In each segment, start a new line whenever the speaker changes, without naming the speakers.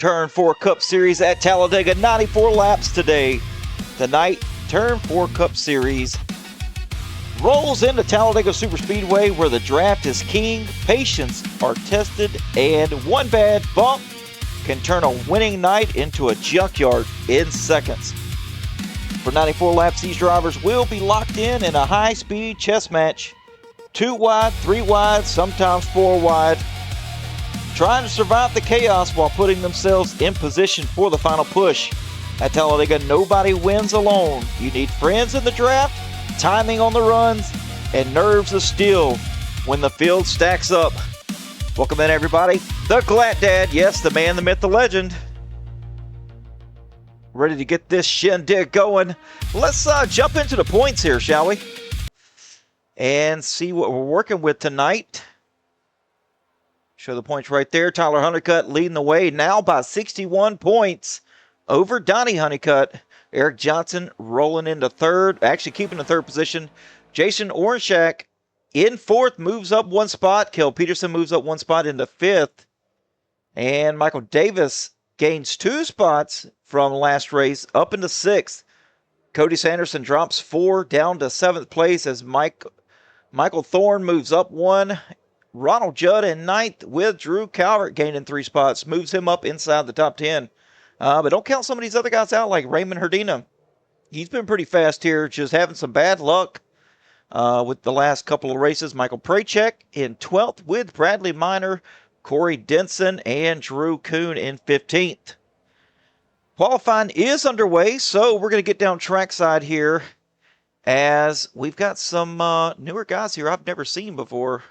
Turn 4 Cup Series at Talladega, 94 laps today. Tonight, Turn 4 Cup Series rolls into Talladega Superspeedway where the draft is king, patience are tested, and one bad bump can turn a winning night into a junkyard in seconds. For 94 laps, these drivers will be locked in a high-speed chess match. 2 wide, 3 wide, sometimes 4 wide, trying to survive the chaos while putting themselves in position for the final push. At Talladega, nobody wins alone. You need friends in the draft, timing on the runs, and nerves of steel when the field stacks up. Welcome in, everybody. The Glatt Dad, yes, the man, the myth, the legend. Ready to get this shindig going. Let's jump into the points here, shall we? And see what we're working with tonight. Show the points right there. Tyler Honeycutt leading the way now by 61 points over Donnie Honeycutt. Eric Johnson rolling into third, actually keeping the third position. Jason Orenshak in fourth, moves up 1 spot. Kel Peterson moves up 1 spot into fifth. And Michael Davis gains 2 spots from last race up into sixth. Cody Sanderson drops 4 down to 7th place as Michael Thorne moves up 1. Ronald Judd in 9th with Drew Calvert gaining 3 spots. Moves him up inside the top 10. But don't count some of these other guys out like Raymond Herdina. He's been pretty fast here, just having some bad luck with the last couple of races. Michael Prachek in 12th with Bradley Minor, Corey Denson, and Drew Kuhn in 15th. Qualifying is underway, so we're going to get down trackside here as we've got some newer guys here I've never seen before.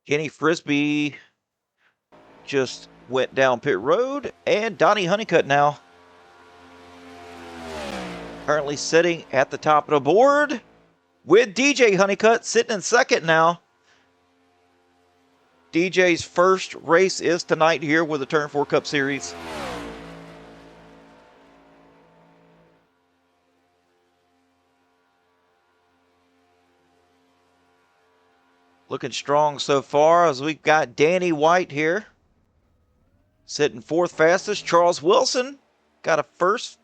Kenny Frisbee just went down pit road, and Donnie Honeycutt now currently sitting at the top of the board with DJ Honeycutt sitting in second now. DJ's first race is tonight here with the Turn 4 Cup Series. Looking strong so far as we've got Danny White here sitting 4th fastest. Charles Wilson got a first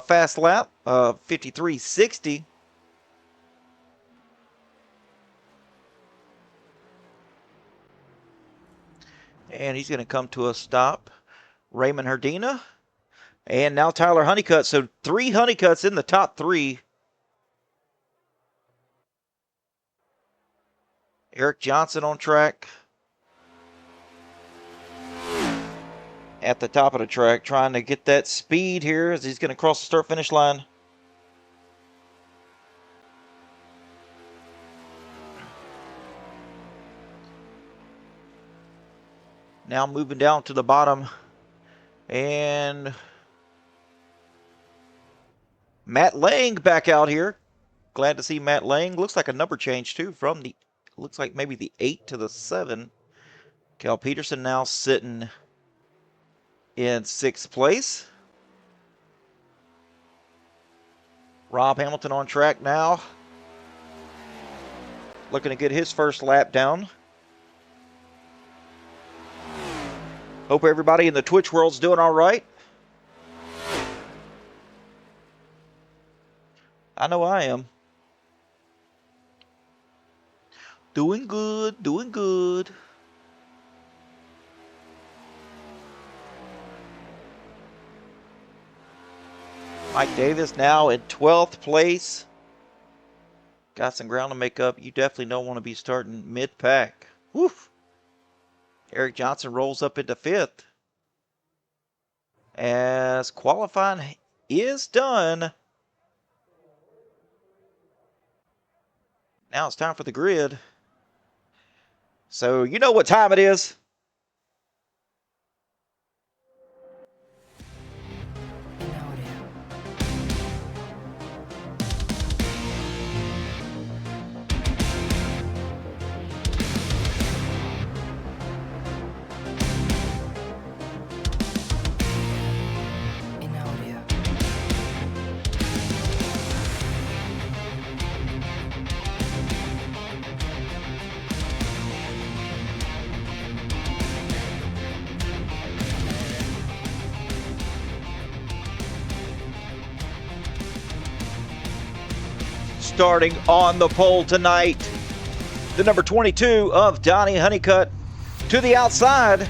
fast lap, 53.60. And he's going to come to a stop. Raymond Herdina. And now Tyler Honeycutt. So 3 Honeycutts in the top 3. Eric Johnson on track. At the top of the track, trying to get that speed here as he's going to cross the start-finish line. Now moving down to the bottom. And Matt Lang back out here. Glad to see Matt Lang. Looks like a number change too from the, looks like maybe the 8 to the 7. Cal Peterson now sitting in 6th place. Rob Hamilton on track now. Looking to get his first lap down. Hope everybody in the Twitch world's doing all right. I know I am. Doing good, doing good. Mike Davis now in 12th place. Got some ground to make up. You definitely don't want to be starting mid-pack. Woof. Eric Johnson rolls up into 5th. As qualifying is done. Now it's time for the grid. So you know what time it is. starting on the pole tonight. The number 22 of Donnie Honeycutt to the outside.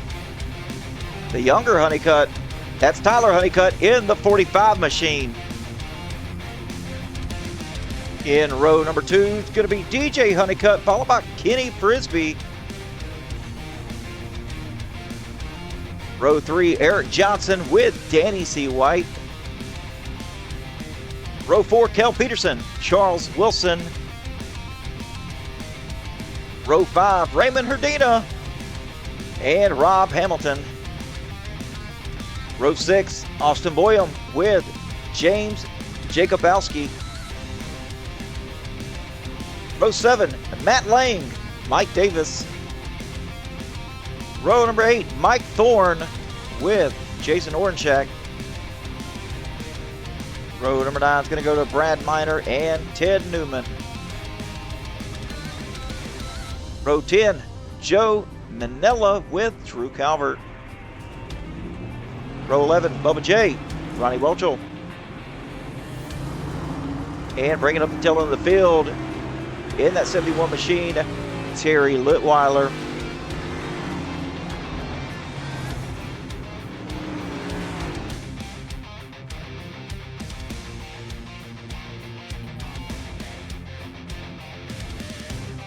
The younger Honeycutt, that's Tyler Honeycutt in the 45 machine. In row number 2, it's going to be DJ Honeycutt, followed by Kenny Frisbee. Row 3, Eric Johnson with Danny C. White. Row 4, Kel Peterson, Charles Wilson. Row 5, Raymond Herdina and Rob Hamilton. Row 6, Austin Boyum with James Jacobowski. Row 7, Matt Lang, Mike Davis. Row number 8, Mike Thorne with Jason Orenshak. Row number 9 is going to go to Brad Miner and Ted Newman. Row 10, Joe Manella with Drew Calvert. Row 11, Bubba J, Ronnie Welchel. And bringing up the tail end of the field in that 71 machine, Terry Litweiler.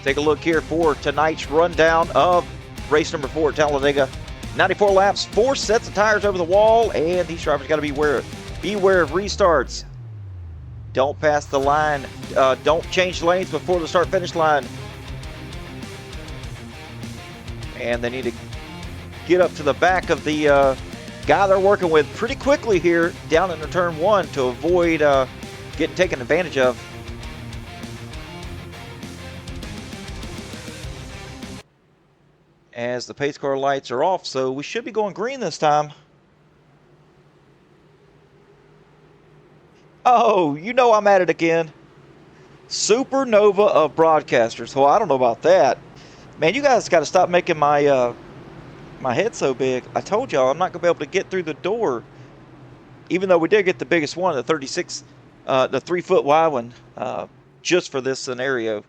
Take a look here for tonight's rundown of race number 4 at Talladega. 94 laps, 4 sets of tires over the wall, and these drivers got to beware of restarts. Don't pass the line. Don't change lanes before the start-finish line. And they need to get up to the back of the guy they're working with pretty quickly here down into turn 1 to avoid getting taken advantage of. As the pace car lights are off, so we should be going green this time. Oh, you know I'm at it again. Supernova of broadcasters. Well, I don't know about that. Man, you guys got to stop making my my head so big. I told y'all I'm not going to be able to get through the door. Even though we did get the biggest one, the 36, the 3-foot wide one, just for this scenario.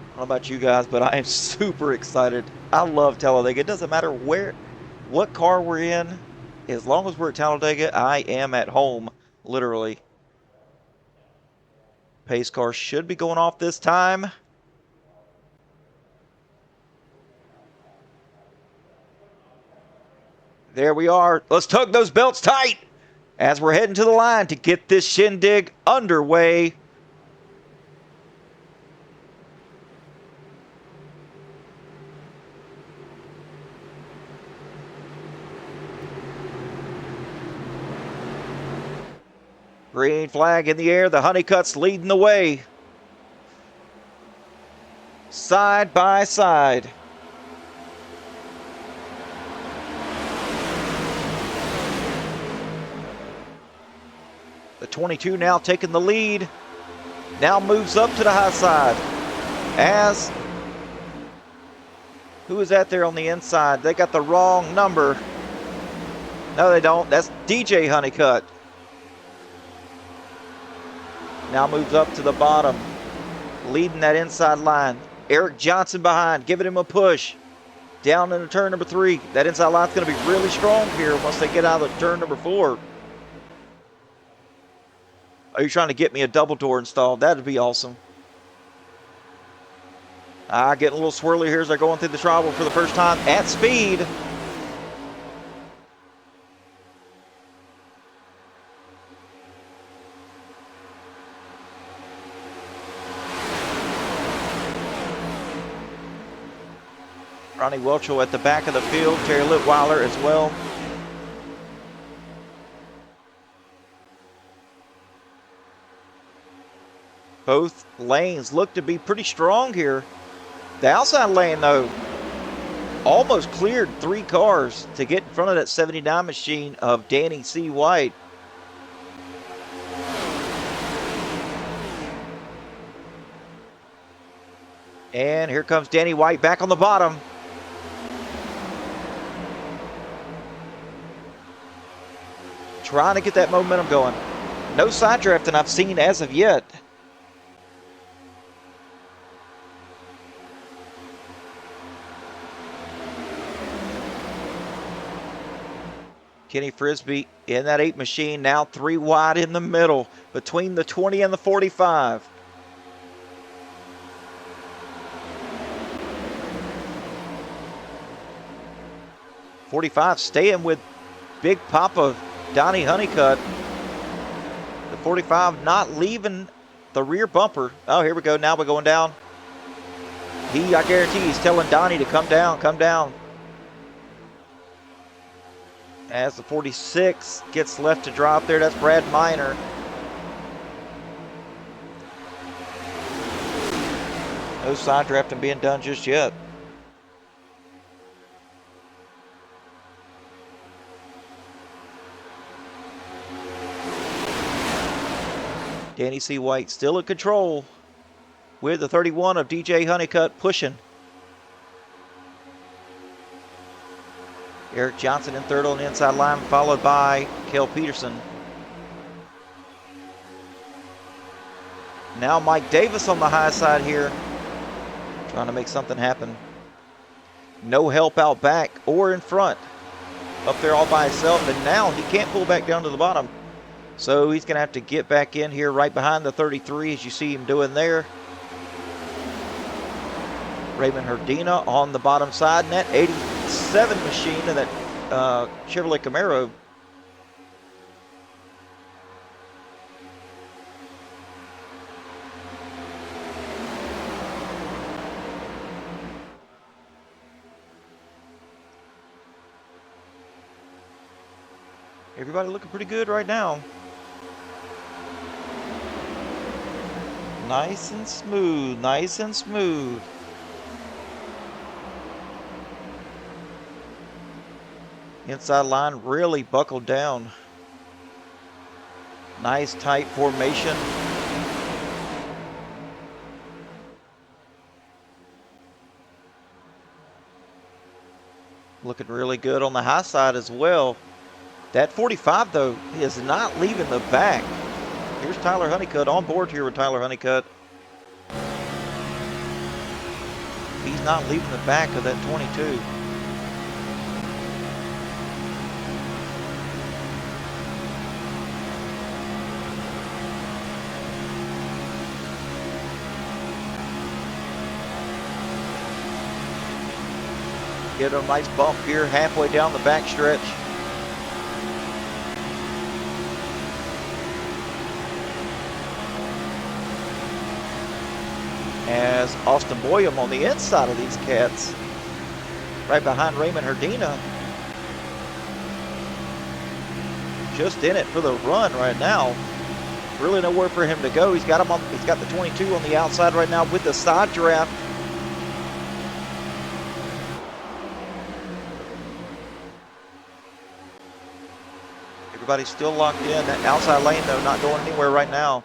I don't know about you guys, but I am super excited. I love Talladega. It doesn't matter what car we're in. As long as we're at Talladega, I am at home, literally. Pace car should be going off this time. There we are. Let's tug those belts tight as we're heading to the line to get this shindig underway. Green flag in the air. The Honeycutts leading the way. Side by side. The 22 now taking the lead. Now moves up to the high side. As who is that there on the inside? They got the wrong number. No, they don't. That's DJ Honeycutt. Now moves up to the bottom, leading that inside line. Eric Johnson behind, giving him a push. Down into turn number 3. That inside line's going to be really strong here once they get out of turn number 4. Are you trying to get me a double door installed? That'd be awesome. Getting a little swirly here as they're going through the tribal for the first time at speed. Ronnie Welchel at the back of the field. Terry Litweiler as well. Both lanes look to be pretty strong here. The outside lane, though, almost cleared 3 cars to get in front of that 79 machine of Danny C. White. And here comes Danny White back on the bottom. trying to get that momentum going. No side drafting I've seen as of yet. Kenny Frisbee in that 8 machine, now 3 wide in the middle between the 20 and the 45. .45 staying with Big Papa Donnie Honeycutt. The 45 not leaving the rear bumper. Oh, here we go. Now we're going down. I guarantee he's telling Donnie to come down, come down. As the 46 gets left to drop there, that's Brad Miner. No side drafting being done just yet. Danny C. White still in control with the 31 of DJ Honeycutt pushing. Eric Johnson in third on the inside line, followed by Cale Peterson. Now Mike Davis on the high side here, trying to make something happen. No help out back or in front. Up there all by himself, and now he can't pull back down to the bottom. So he's going to have to get back in here right behind the 33, as you see him doing there. Raymond Herdina on the bottom side, and that 87 machine and that Chevrolet Camaro. Everybody looking pretty good right now. Nice and smooth, nice and smooth. Inside line really buckled down. Nice tight formation. Looking really good on the high side as well. That 45 though is not leaving the back. Here's Tyler Honeycutt on board here with Tyler Honeycutt. He's not leaving the back of that 22. Get a nice bump here halfway down the back stretch. As Austin Boyum on the inside of these cats, right behind Raymond Herdina. Just in it for the run right now. Really nowhere for him to go. He's got the 22 on the outside right now with the side draft. Everybody's still locked in. That outside lane though not going anywhere right now.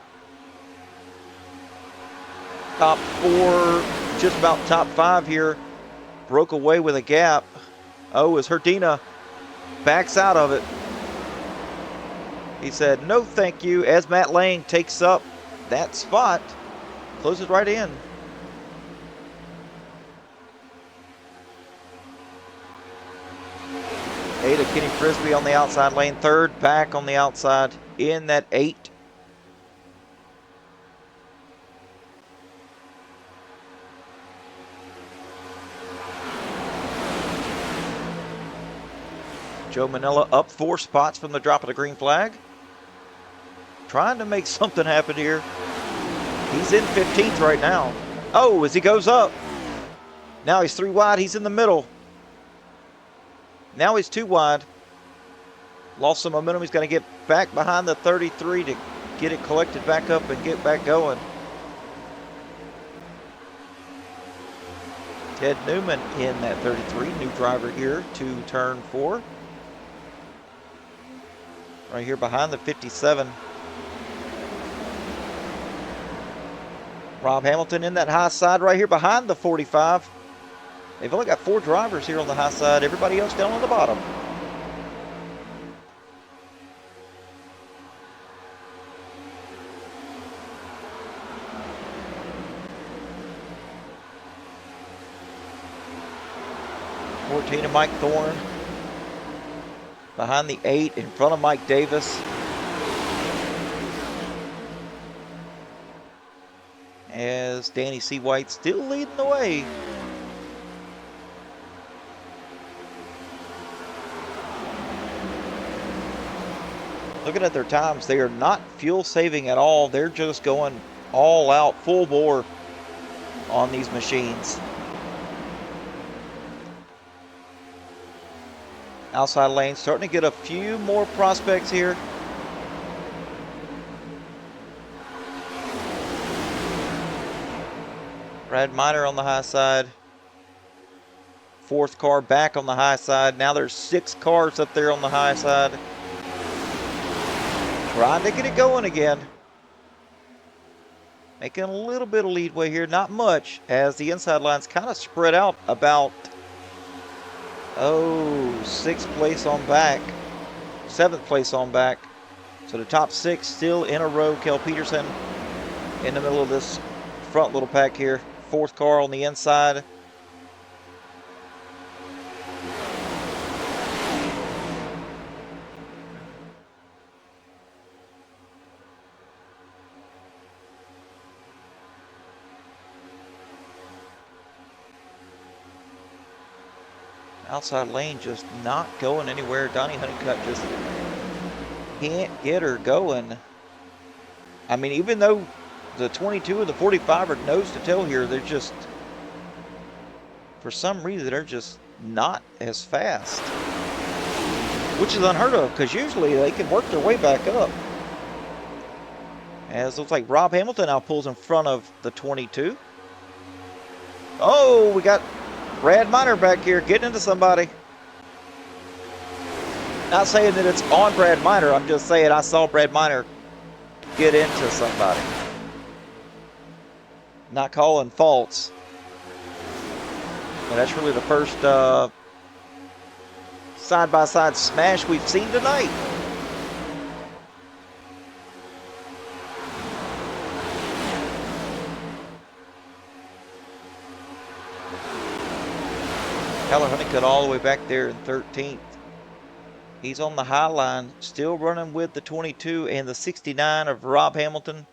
Top 4, just about top 5 here. Broke away with a gap. Oh, as Herdina backs out of it. He said, no thank you, as Matt Lane takes up that spot. Closes right in. Eight of Kenny Frisbee on the outside lane. Third back on the outside in that 8. Joe Manella up 4 spots from the drop of the green flag. Trying to make something happen here. He's in 15th right now. Oh, as he goes up. Now he's 3 wide. He's in the middle. Now he's 2 wide. Lost some momentum. He's going to get back behind the 33 to get it collected back up and get back going. Ted Newman in that 33. New driver here to turn 4. Right here behind the 57. Rob Hamilton in that high side right here behind the 45. They've only got 4 drivers here on the high side. Everybody else down on the bottom. 14 of Mike Thorne. Behind the 8 in front of Mike Davis. As Danny C. White still leading the way. Looking at their times, they are not fuel saving at all. They're just going all out, full bore on these machines. Outside lane, starting to get a few more prospects here. Brad Miner on the high side. 4th car back on the high side. Now there's 6 cars up there on the high side. Trying to get it going again. Making a little bit of leadway here. Not much, as the inside line's kind of spread out about, 6th place on back. 7th place on back. So the top 6 still in a row. Kel Peterson in the middle of this front little pack here. 4th car on the inside. Outside lane just not going anywhere. Donnie Honeycutt just can't get her going. I mean, even though the 22 and the 45 are nose to tail here, they're just, for some reason, they're just not as fast. Which is unheard of, because usually they can work their way back up. As it looks like Rob Hamilton now pulls in front of the 22. Oh, we got Brad Miner back here getting into somebody. Not saying that it's on Brad Miner. I'm just saying I saw Brad Miner get into somebody. Not calling faults. But that's really the first side-by-side smash we've seen tonight. Tyler Honeycutt all the way back there in 13th. He's on the high line, still running with the 22 and the 69 of Rob Hamilton.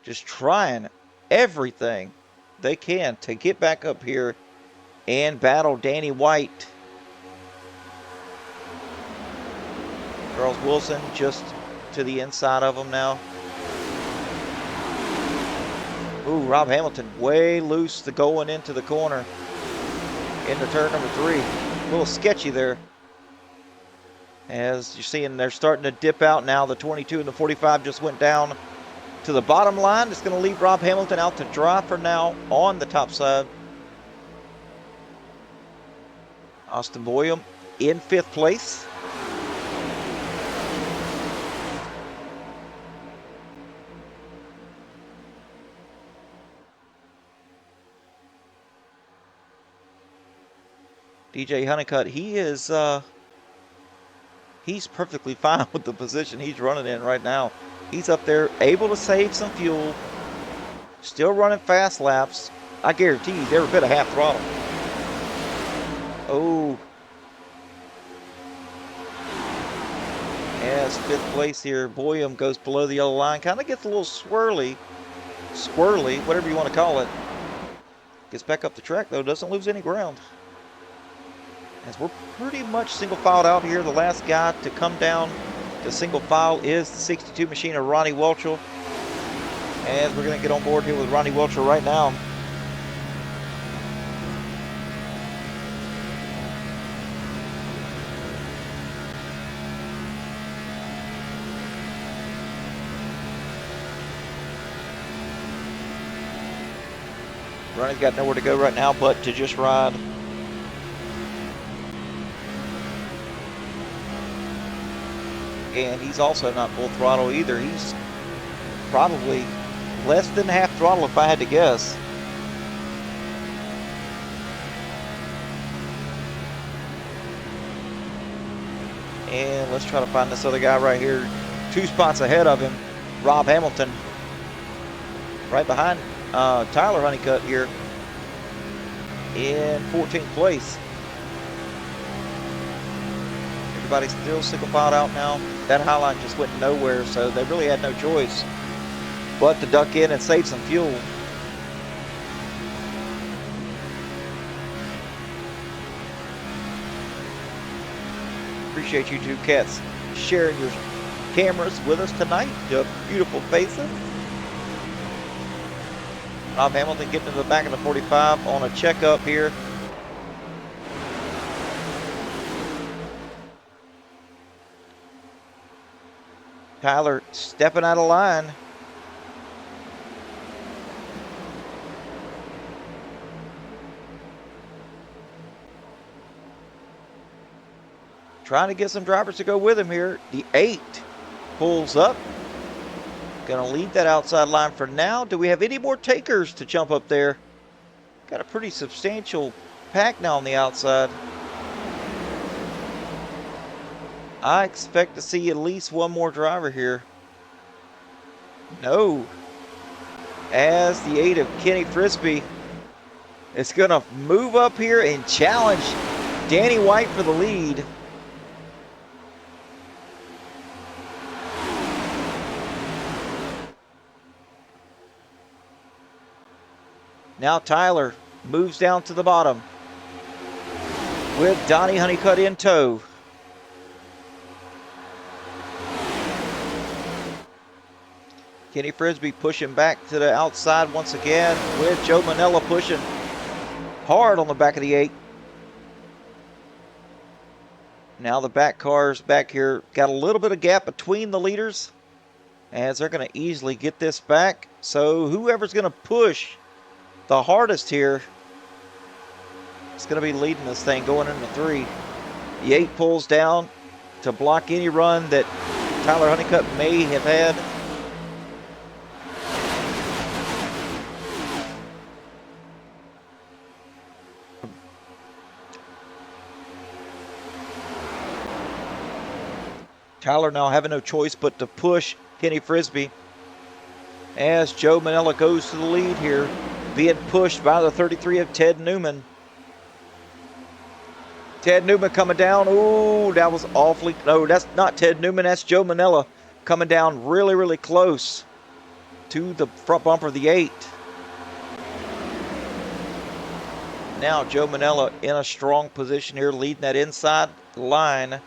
Just trying everything they can to get back up here and battle Danny White. Charles Wilson just to the inside of him now. Ooh, Rob Hamilton way loose to going into the corner. Into turn number 3. A little sketchy there. As you're seeing, they're starting to dip out now. The 22 and the 45 just went down to the bottom line. It's going to leave Rob Hamilton out to dry for now on the top side. Austin Boyum in 5th place. DJ Honeycutt, he's perfectly fine with the position he's running in right now. He's up there able to save some fuel, still running fast laps. I guarantee you, every bit of half throttle. Oh. As 5th place here, Boyum goes below the yellow line. Kind of gets a little squirrely, whatever you want to call it. Gets back up the track, though, doesn't lose any ground. As we're pretty much single filed out here. The last guy to come down to single file is the 62 machine of Ronnie Welchel. As we're going to get on board here with Ronnie Welchel right now. Ronnie's got nowhere to go right now but to just ride. And he's also not full throttle either. He's probably less than half throttle if I had to guess. And let's try to find this other guy right here. 2 spots ahead of him, Rob Hamilton. Right behind Tyler Honeycutt here in 14th place. Everybody's still single filed out now. That highline just went nowhere, so they really had no choice but to duck in and save some fuel. Appreciate you two cats sharing your cameras with us tonight. Your beautiful faces. Rob Hamilton getting to the back of the 45 on a checkup here. Tyler stepping out of line. Trying to get some drivers to go with him here. The 8 pulls up. Going to lead that outside line for now. Do we have any more takers to jump up there? Got a pretty substantial pack now on the outside. I expect to see at least one more driver here. No. As the 8 of Kenny Frisbee is going to move up here and challenge Danny White for the lead. Now Tyler moves down to the bottom with Donnie Honeycutt in tow. Kenny Frisbee pushing back to the outside once again with Joe Manella pushing hard on the back of the 8. Now the back cars back here got a little bit of gap between the leaders as they're going to easily get this back. So whoever's going to push the hardest here is going to be leading this thing going into 3. The 8 pulls down to block any run that Tyler Honeycutt may have had. Tyler now having no choice but to push Kenny Frisbee as Joe Manella goes to the lead here, being pushed by the 33 of Ted Newman. Ted Newman coming down. Ooh, that was awfully... No, that's not Ted Newman. That's Joe Manella coming down really, really close to the front bumper of the 8. Now Joe Manella in a strong position here, leading that inside line.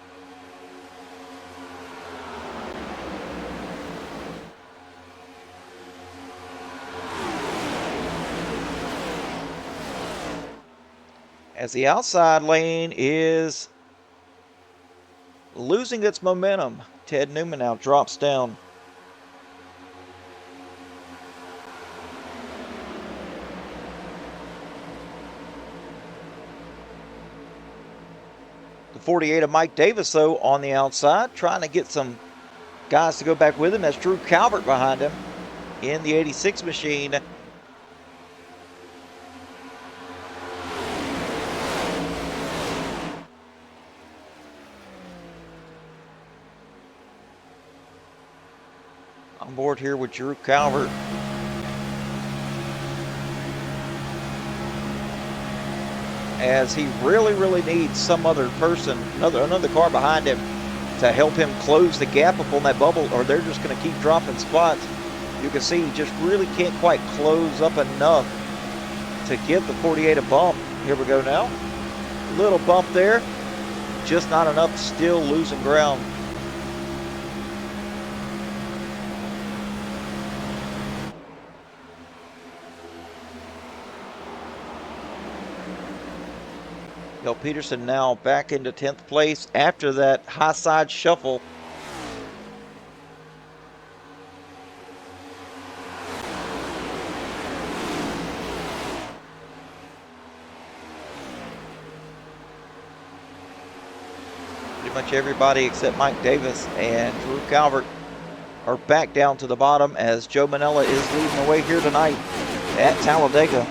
As the outside lane is losing its momentum, Ted Newman now drops down. The 48 of Mike Davis, though, on the outside, trying to get some guys to go back with him. That's Drew Calvert behind him in the 86 machine. On board here with Drew Calvert. As he really, really needs some other person, another car behind him to help him close the gap up on that bubble, or they're just going to keep dropping spots. You can see he just really can't quite close up enough to give the 48 a bump. Here we go now. Little bump there. Just not enough, still losing ground. Del Peterson now back into 10th place after that high side shuffle. Pretty much everybody except Mike Davis and Drew Calvert are back down to the bottom as Joe Manella is leading the way here tonight at Talladega.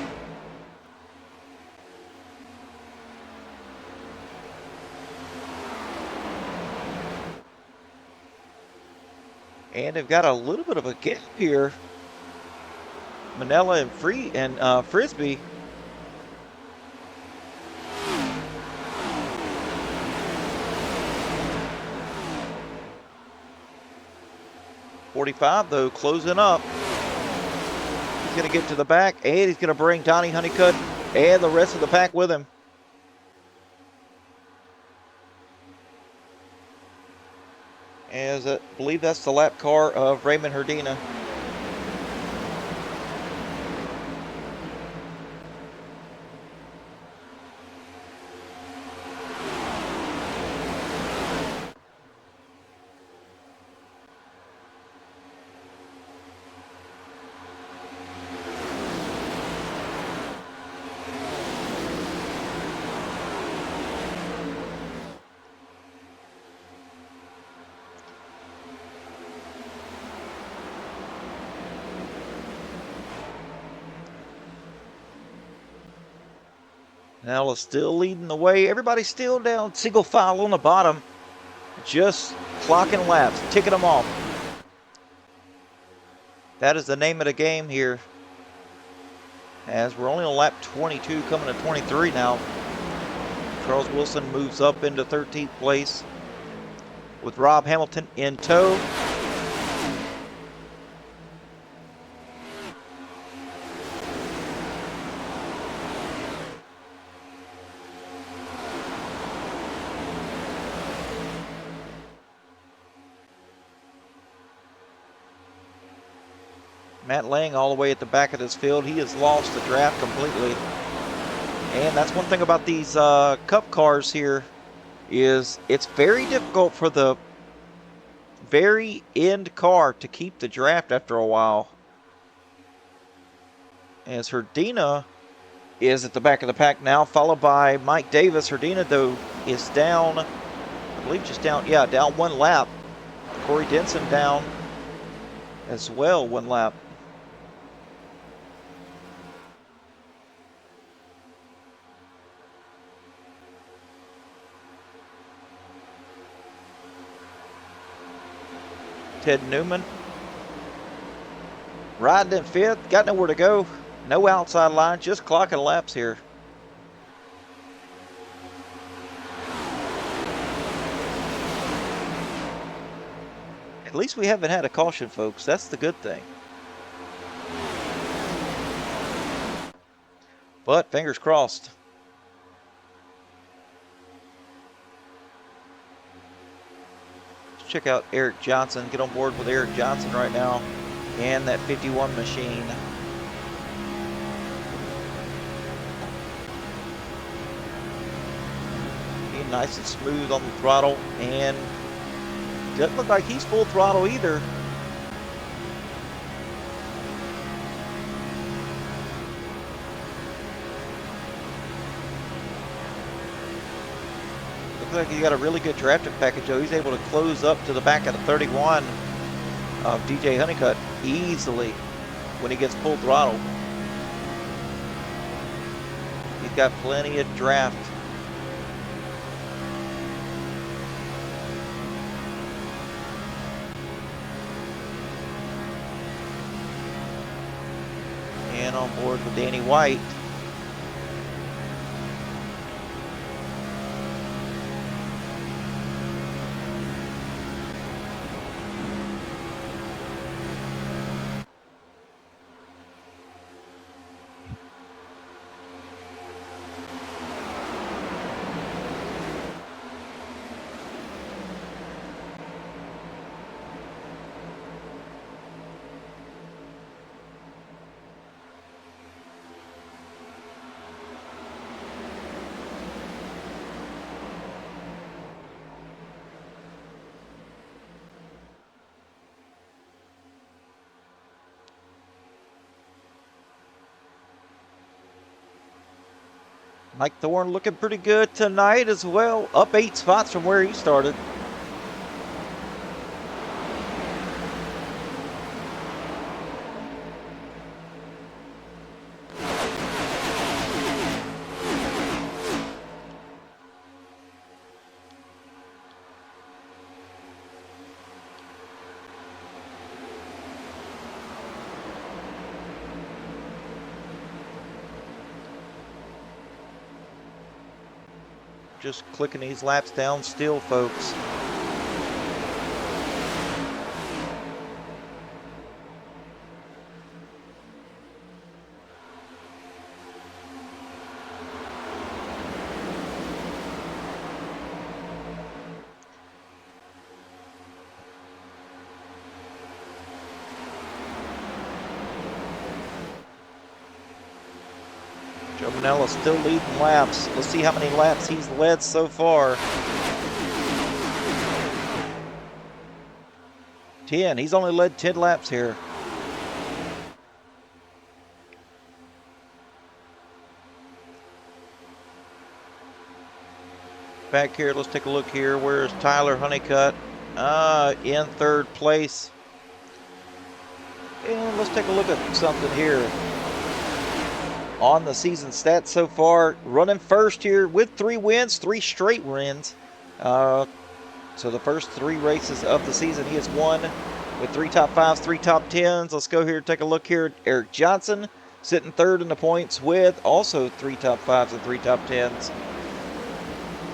And they've got a little bit of a gap here. Manella and Frisbee. 45 though, closing up. He's going to get to the back, and he's going to bring Donnie Honeycutt and the rest of the pack with him. As I believe that's the lap car of Raymond Herdina. Now it's still leading the way. Everybody's still down single file on the bottom. Just clocking laps, ticking them off. That is the name of the game here. As we're only on lap 22, coming to 23 now. Charles Wilson moves up into 13th place with Rob Hamilton in tow. Matt Lang all the way at the back of this field. He has lost the draft completely. And that's one thing about these Cup cars here is it's very difficult for the very end car to keep the draft after a while. As Herdina is at the back of the pack now, followed by Mike Davis. Herdina, though, is down, I believe just down, yeah, down one lap. Corey Denson down as well, one lap. Ted Newman riding in fifth, got nowhere to go. No outside line, just clocking laps here. At least we haven't had a caution, folks. That's the good thing. But fingers crossed. Check out Eric Johnson. Get on board with Eric Johnson right now and that 51 machine. Being nice and smooth on the throttle, and doesn't look like he's full throttle either. Looks like he got a really good drafting package, though. He's able to close up to the back of the 31 of DJ Honeycutt easily when he gets full throttle. He's got plenty of draft. And on board with Danny White. Mike Thorne looking pretty good tonight as well. Up 8 spots from where he started. Just clicking these laps down still, folks. Joe Manella still leading laps. Let's see how many laps he's led so far. 10. He's only led 10 laps here. Back here, let's take a look here. Where's Tyler Honeycutt? In third place. And let's take a look at something here. On the season stats so far, running first here with 3 wins, 3 straight wins. So the first 3 races of the season he has won with 3 top 5s, 3 top 10s. Let's go here and take a look here. Eric Johnson sitting third in the points with also 3 top 5s and 3 top 10s.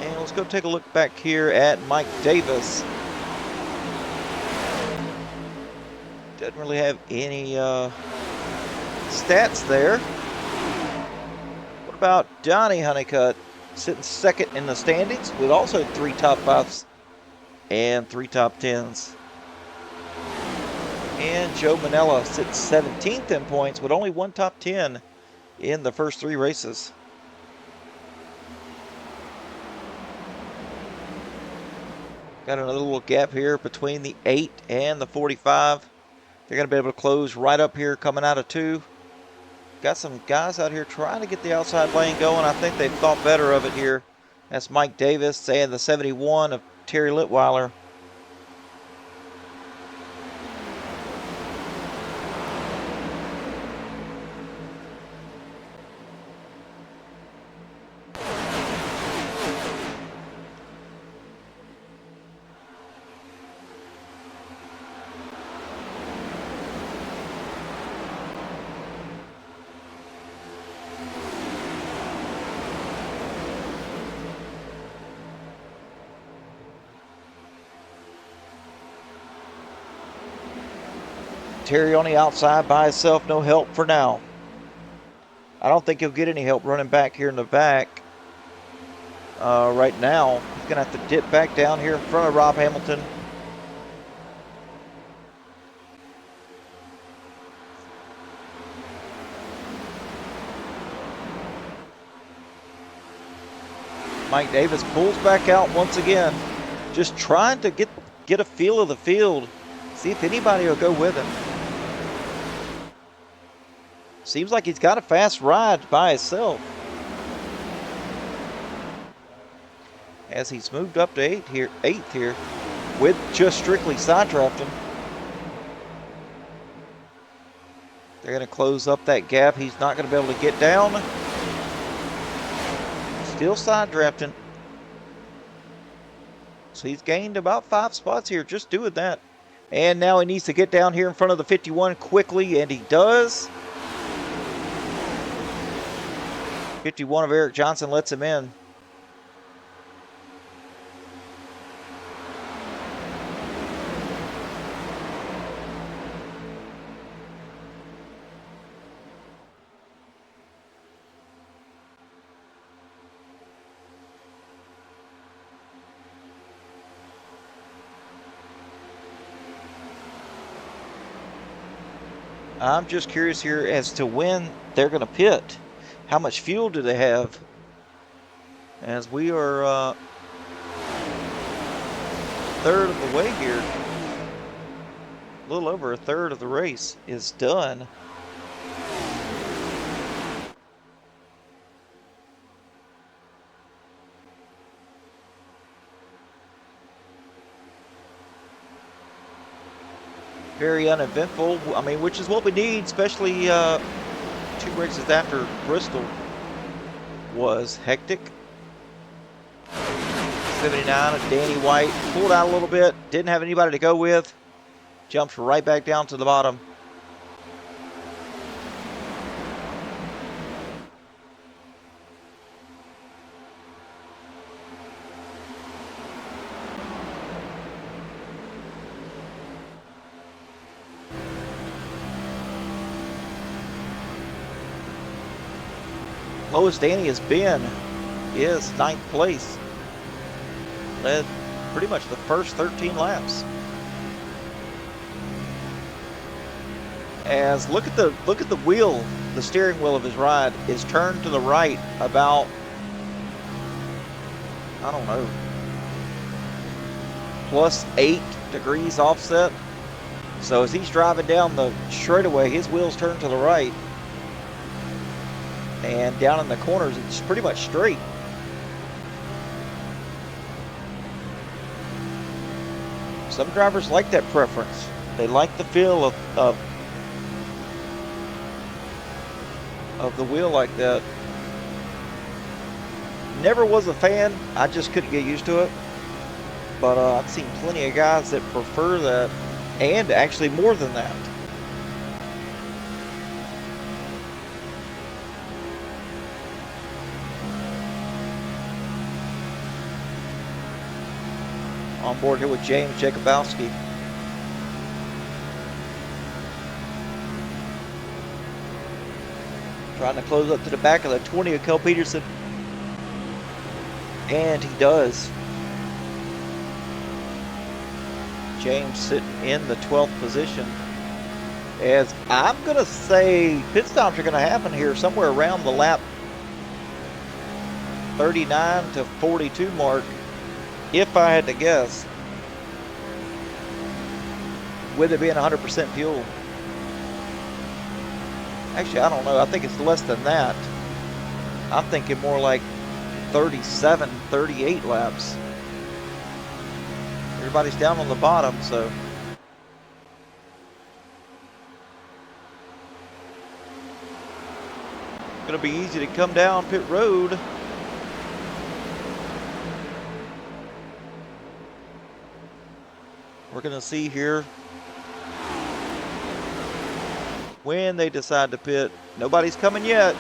And let's go take a look back here at Mike Davis. Doesn't really have any stats there. What about Donnie Honeycutt sitting second in the standings with also 3 top 5s and 3 top 10s. And Joe Manella sits 17th in points with only 1 top 10 in the first 3 races. Got another little gap here between the 8 and the 45. They're going to be able to close right up here coming out of 2. Got some guys out here trying to get the outside lane going. I think they've thought better of it here. That's Mike Davis and the 71 of Terry Litweiler. Terry on the outside by himself, no help for now. I don't think he'll get any help running back here in the back right now. He's going to have to dip back down here in front of Rob Hamilton. Mike Davis pulls back out once again, just trying to get a feel of the field, see if anybody will go with him. Seems like he's got a fast ride by himself. As he's moved up to 8th here with just strictly side drafting. They're going to close up that gap. He's not going to be able to get down. Still side drafting. So he's gained about 5 spots here just doing that. And now he needs to get down here in front of the 51 quickly, and he does. 51 of Eric Johnson lets him in. I'm just curious here as to when they're going to pit. How much fuel do they have? As we are a third of the way here. A little over a third of the race is done. Very uneventful. I mean, which is what we need, especially 2 races after Bristol was hectic. 79 of Danny White pulled out a little bit, didn't have anybody to go with, jumps right back down to the bottom. Lowest Danny has been is 9th place. Led pretty much the first 13 laps. As look at the wheel the steering wheel of his ride is turned to the right about, I don't know, +8 degrees offset. So as he's driving down the straightaway, his wheels turn to the right. And down in the corners, it's pretty much straight. Some drivers like that preference. They like the feel of the wheel like that. Never was a fan. I just couldn't get used to it. But I've seen plenty of guys that prefer that, and actually more than that. On board here with James Jacobowski. Trying to close up to the back of the 20 of Kel Peterson. And he does. James sitting in the 12th position. As I'm going to say pit stops are going to happen here somewhere around the lap 39 to 42 mark, if I had to guess, with it being 100% fuel. Actually, I don't know. I think it's less than that. I'm thinking more like 37, 38 laps. Everybody's down on the bottom, so. Gonna be easy to come down pit road. We're gonna see here when they decide to pit. Nobody's coming yet.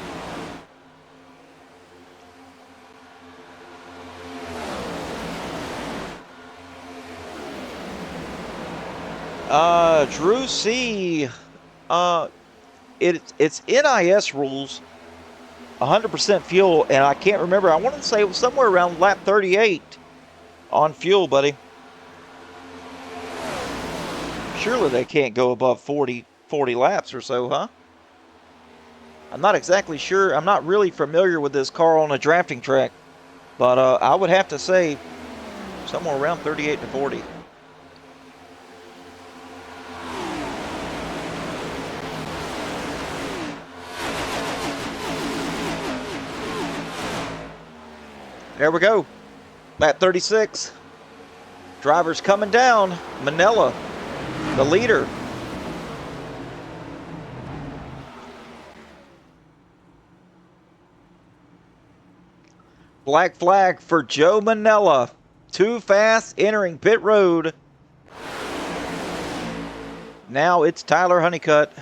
Drew C. It's NIS rules, 100% fuel, and I can't remember. I want to say it was somewhere around lap 38 on fuel, buddy. Surely they can't go above 40 laps or so, huh? I'm not exactly sure. I'm not really familiar with this car on a drafting track, but I would have to say somewhere around 38 to 40. There we go. Lap 36. Drivers coming down. Manella, the leader. Black flag for Joe Manella. Too fast entering pit road. Now it's Tyler Honeycutt.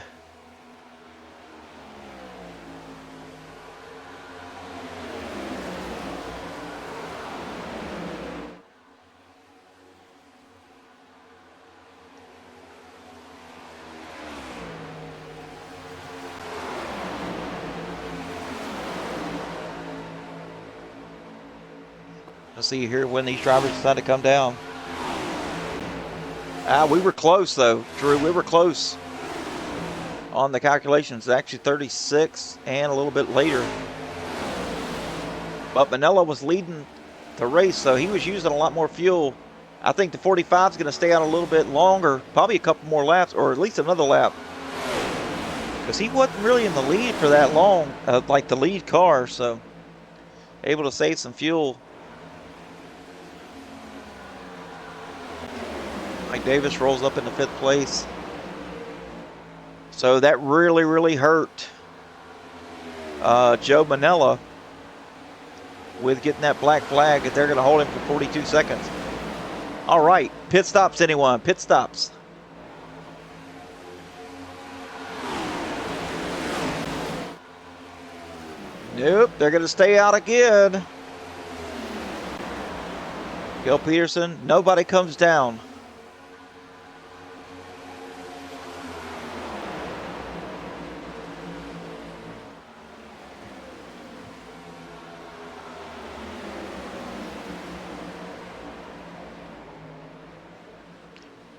Let's see here when these drivers decide to come down. We were close though, Drew. We were close on the calculations. Actually 36 and a little bit later. But Manella was leading the race, so he was using a lot more fuel. I think the 45 is going to stay out a little bit longer, probably a couple more laps, or at least another lap. Because he wasn't really in the lead for that long, like the lead car, so able to save some fuel. Mike Davis rolls up into 5th place. So that really, really hurt Joe Manella with getting that black flag that they're going to hold him for 42 seconds. All right, pit stops, anyone? Pit stops. Nope, they're going to stay out again. Kel Peterson, nobody comes down.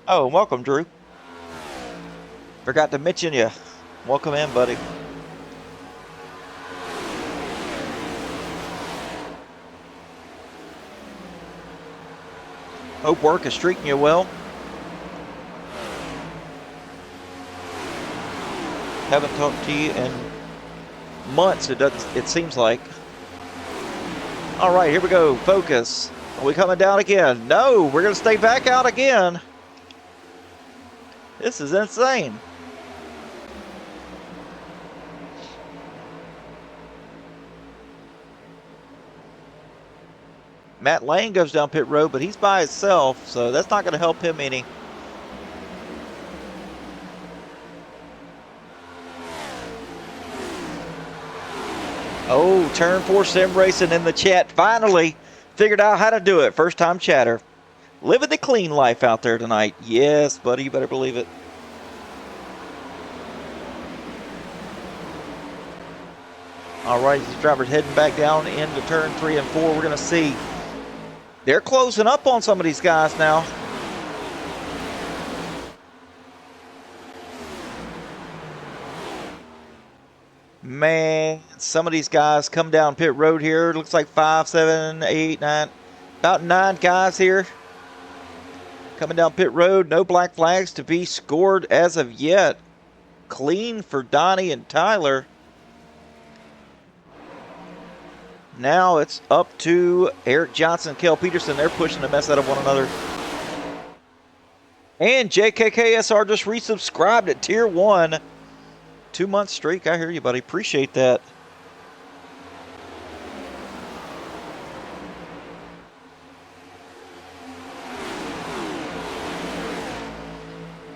Oh, welcome, Drew. Forgot to mention you. Welcome in, buddy. Hope work is treating you well. Haven't talked to you in months, it seems like. All right, here we go. Focus. Are we coming down again? No, we're going to stay back out again. This is insane. Matt Lane goes down pit road, but he's by himself, so that's not going to help him any. Oh, turn 4 sim racing in the chat. Finally figured out how to do it. First time chatter. Living the clean life out there tonight. Yes, buddy, you better believe it. All right, these drivers heading back down into turn 3 and 4. We're going to see. They're closing up on some of these guys now. Man, some of these guys come down pit road here. It looks like 5, 7, 8, 9, about 9 guys here coming down pit road. No black flags to be scored as of yet. Clean for Donnie and Tyler. Now it's up to Eric Johnson, Kel Peterson. They're pushing the mess out of one another. And JKKSR just resubscribed at Tier 1. 2-month streak. I hear you, buddy. Appreciate that.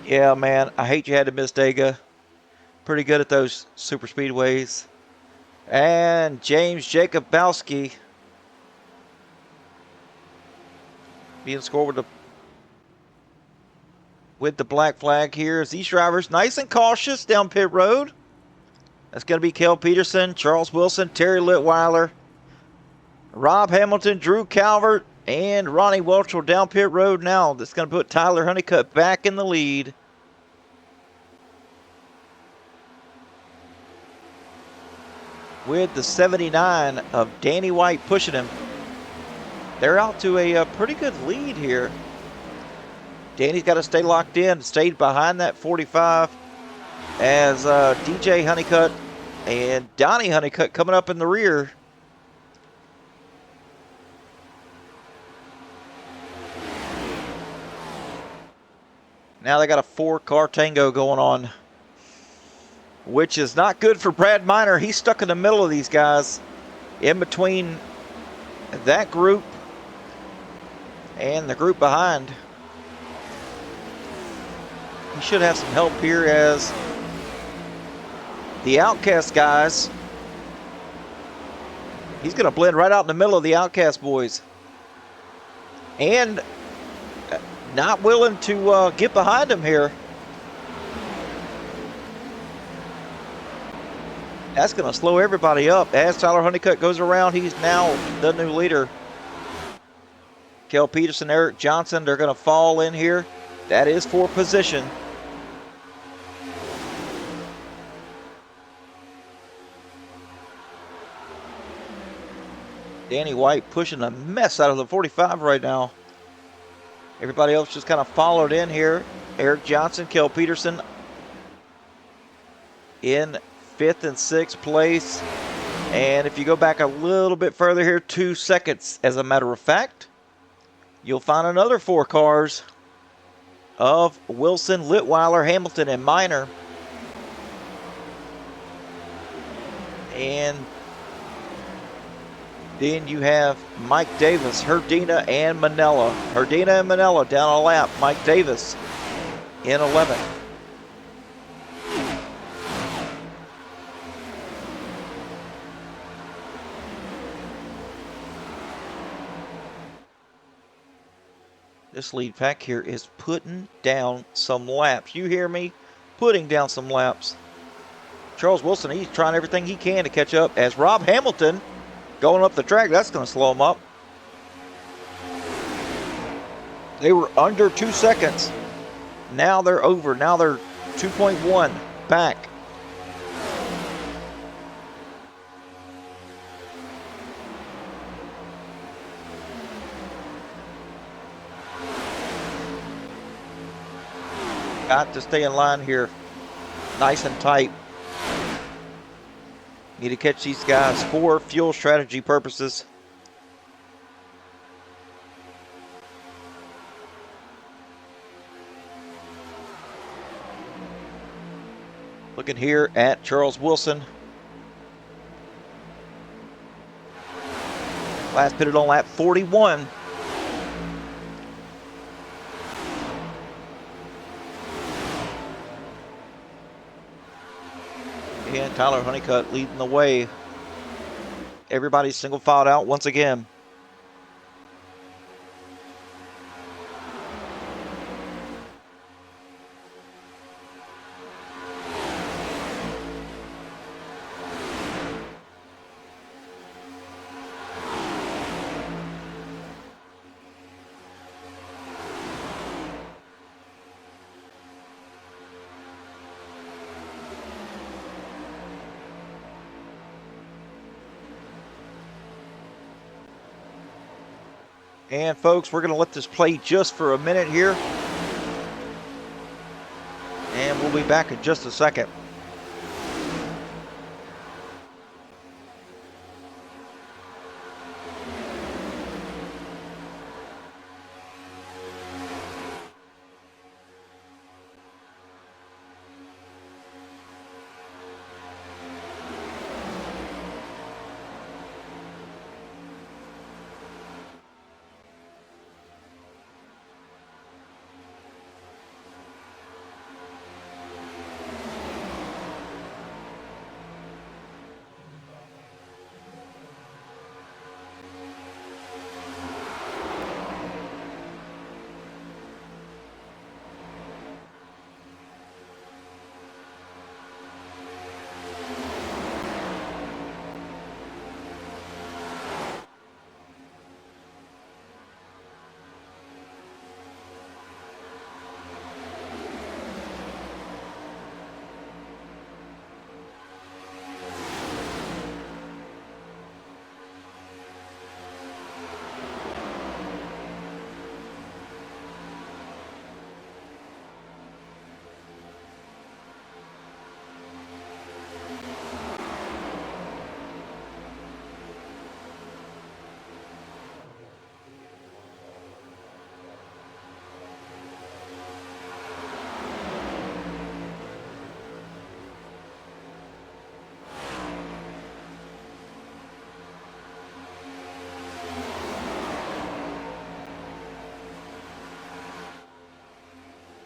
Yeah, man. I hate you had to miss Dega. Pretty good at those super speedways. And James Jacobowski being scored with the black flag here as these drivers nice and cautious down pit road. That's going to be Kel Peterson, Charles Wilson, Terry Litweiler, Rob Hamilton, Drew Calvert, and Ronnie Welchel down pit road now. That's going to put Tyler Honeycutt back in the lead. With the 79 of Danny White pushing him. They're out to a pretty good lead here. Danny's got to stay locked in, stayed behind that 45 as DJ Honeycutt and Donnie Honeycutt coming up in the rear. Now they got a 4-car tango going on, which is not good for Brad Miner. He's stuck in the middle of these guys, in between that group and the group behind. He should have some help here as the Outcast guys. He's going to blend right out in the middle of the Outcast boys. And not willing to get behind him here. That's going to slow everybody up. As Tyler Honeycutt goes around, he's now the new leader. Kel Peterson, Eric Johnson, they're going to fall in here. That is for position. Danny White pushing a mess out of the 45 right now. Everybody else just kind of followed in here. Eric Johnson, Kel Peterson in 5th and 6th place. And if you go back a little bit further here, 2 seconds as a matter of fact, you'll find another 4 cars of Wilson, Litweiler, Hamilton, and Miner. And then you have Mike Davis, Herdina, and Manella. Herdina and Manella down a lap. Mike Davis in 11th. This lead pack here is putting down some laps. You hear me? Putting down some laps. Charles Wilson, he's trying everything he can to catch up as Rob Hamilton going up the track. That's going to slow him up. They were under 2 seconds. Now they're over. Now they're 2.1 back. Got to stay in line here. Nice and tight. Need to catch these guys for fuel strategy purposes. Looking here at Charles Wilson. Last pitted on lap 41. And Tyler Honeycutt leading the way. Everybody's single filed out once again. And folks, we're going to let this play just for a minute here. And we'll be back in just a second.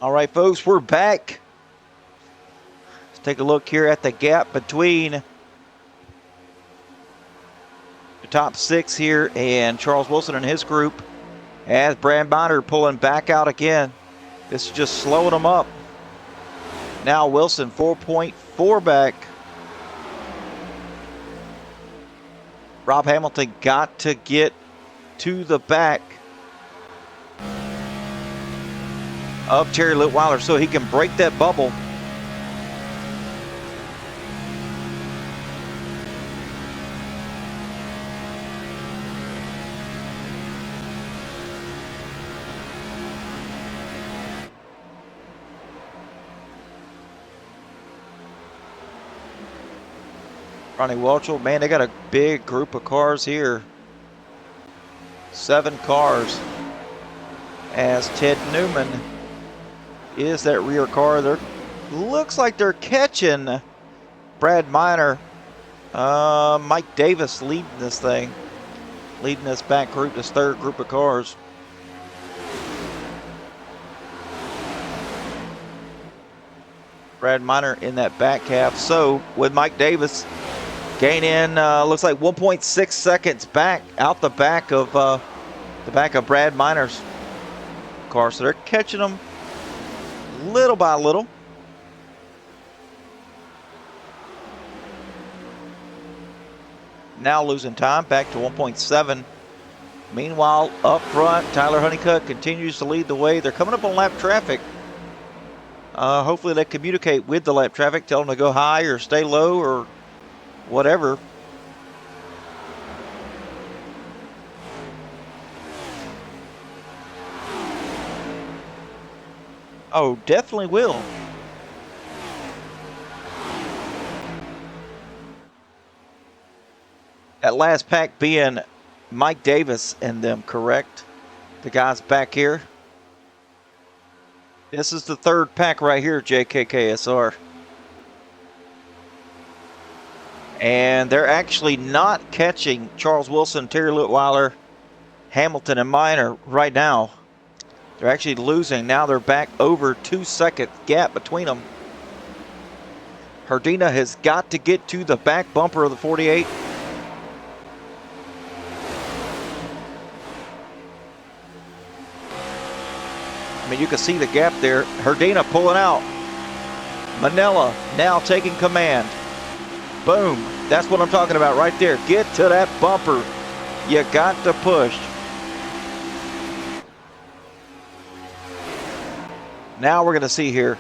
All right, folks, we're back. Let's take a look here at the gap between the top six here and Charles Wilson and his group, as Brad Miner pulling back out again. This is just slowing them up. Now Wilson 4.4 back. Rob Hamilton got to get to the back of Terry Litweiler so he can break that bubble. Ronnie Welchel, man, they got a big group of cars here. 7 cars. As Ted Newman is that rear car. Looks like they're catching Brad Miner. Mike Davis leading this thing. Leading this back group, this third group of cars. Brad Miner in that back half. So with Mike Davis gaining, looks like 1.6 seconds back out the back of Brad Miner's car. So they're catching them little by little. Now losing time back to 1.7. Meanwhile, up front, Tyler Honeycutt continues to lead the way. They're coming up on lap traffic. Hopefully they communicate with the lap traffic, tell them to go high or stay low or whatever. Oh, definitely will. That last pack being Mike Davis and them, correct? The guys back here. This is the third pack right here, JKKSR. And they're actually not catching Charles Wilson, Terry Lutweiler, Hamilton, and Minor right now. They're actually losing. Now they're back over 2 second gap between them. Herdina has got to get to the back bumper of the 48. I mean, you can see the gap there. Herdina pulling out. Manella now taking command. Boom. That's what I'm talking about right there. Get to that bumper. You got to push. Now we're going to see here.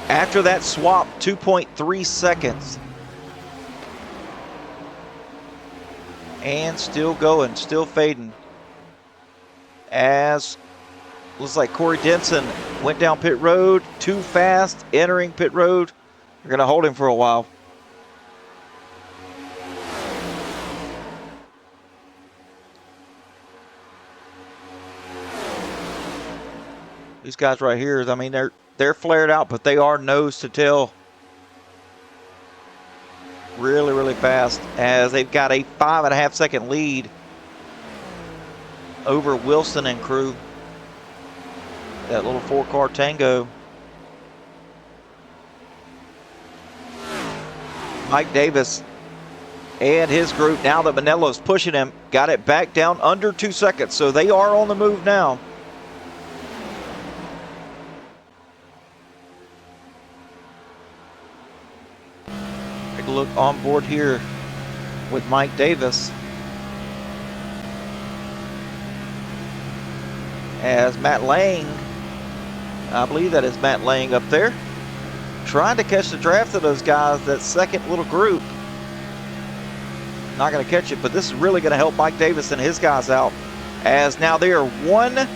After that swap, 2.3 seconds. And still going, still fading. As looks like Corey Denson went down pit road too fast, entering pit road. They're going to hold him for a while. These guys right here, I mean, they're flared out, but they are nose to tail. Really, really fast, as they've got a 5.5 second lead over Wilson and crew. That little 4-car tango. Mike Davis and his group, now that Manelo's pushing him, got it back down under 2 seconds. So they are on the move now. Take a look on board here with Mike Davis. As Matt Lang, I believe that is Matt Lang up there, trying to catch the draft of those guys, that second little group. Not going to catch it, but this is really going to help Mike Davis and his guys out, as now they are 1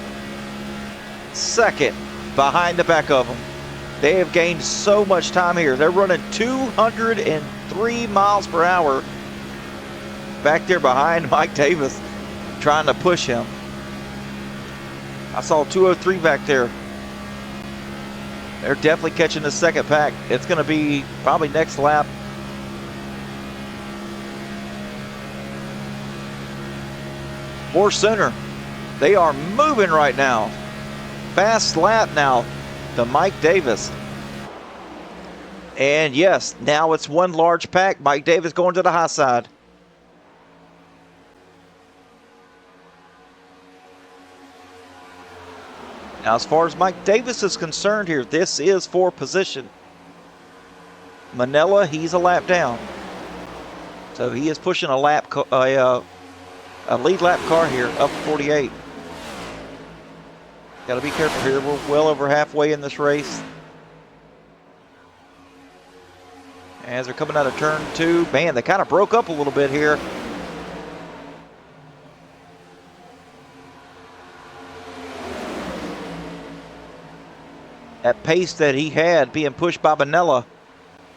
second behind the back of them. They have gained so much time here. They're running 203 miles per hour back there behind Mike Davis, trying to push him. I saw 203 back there. They're definitely catching the second pack. It's going to be probably next lap. Or sooner. They are moving right now. Fast lap now to Mike Davis. And yes, now it's one large pack. Mike Davis going to the high side. Now, as far as Mike Davis is concerned here, this is for position. Manella, he's a lap down. So he is pushing a lead lap car here up 48. Got to be careful here. We're well over halfway in this race. As they're coming out of turn 2, man, they kind of broke up a little bit here. That pace that he had being pushed by Manella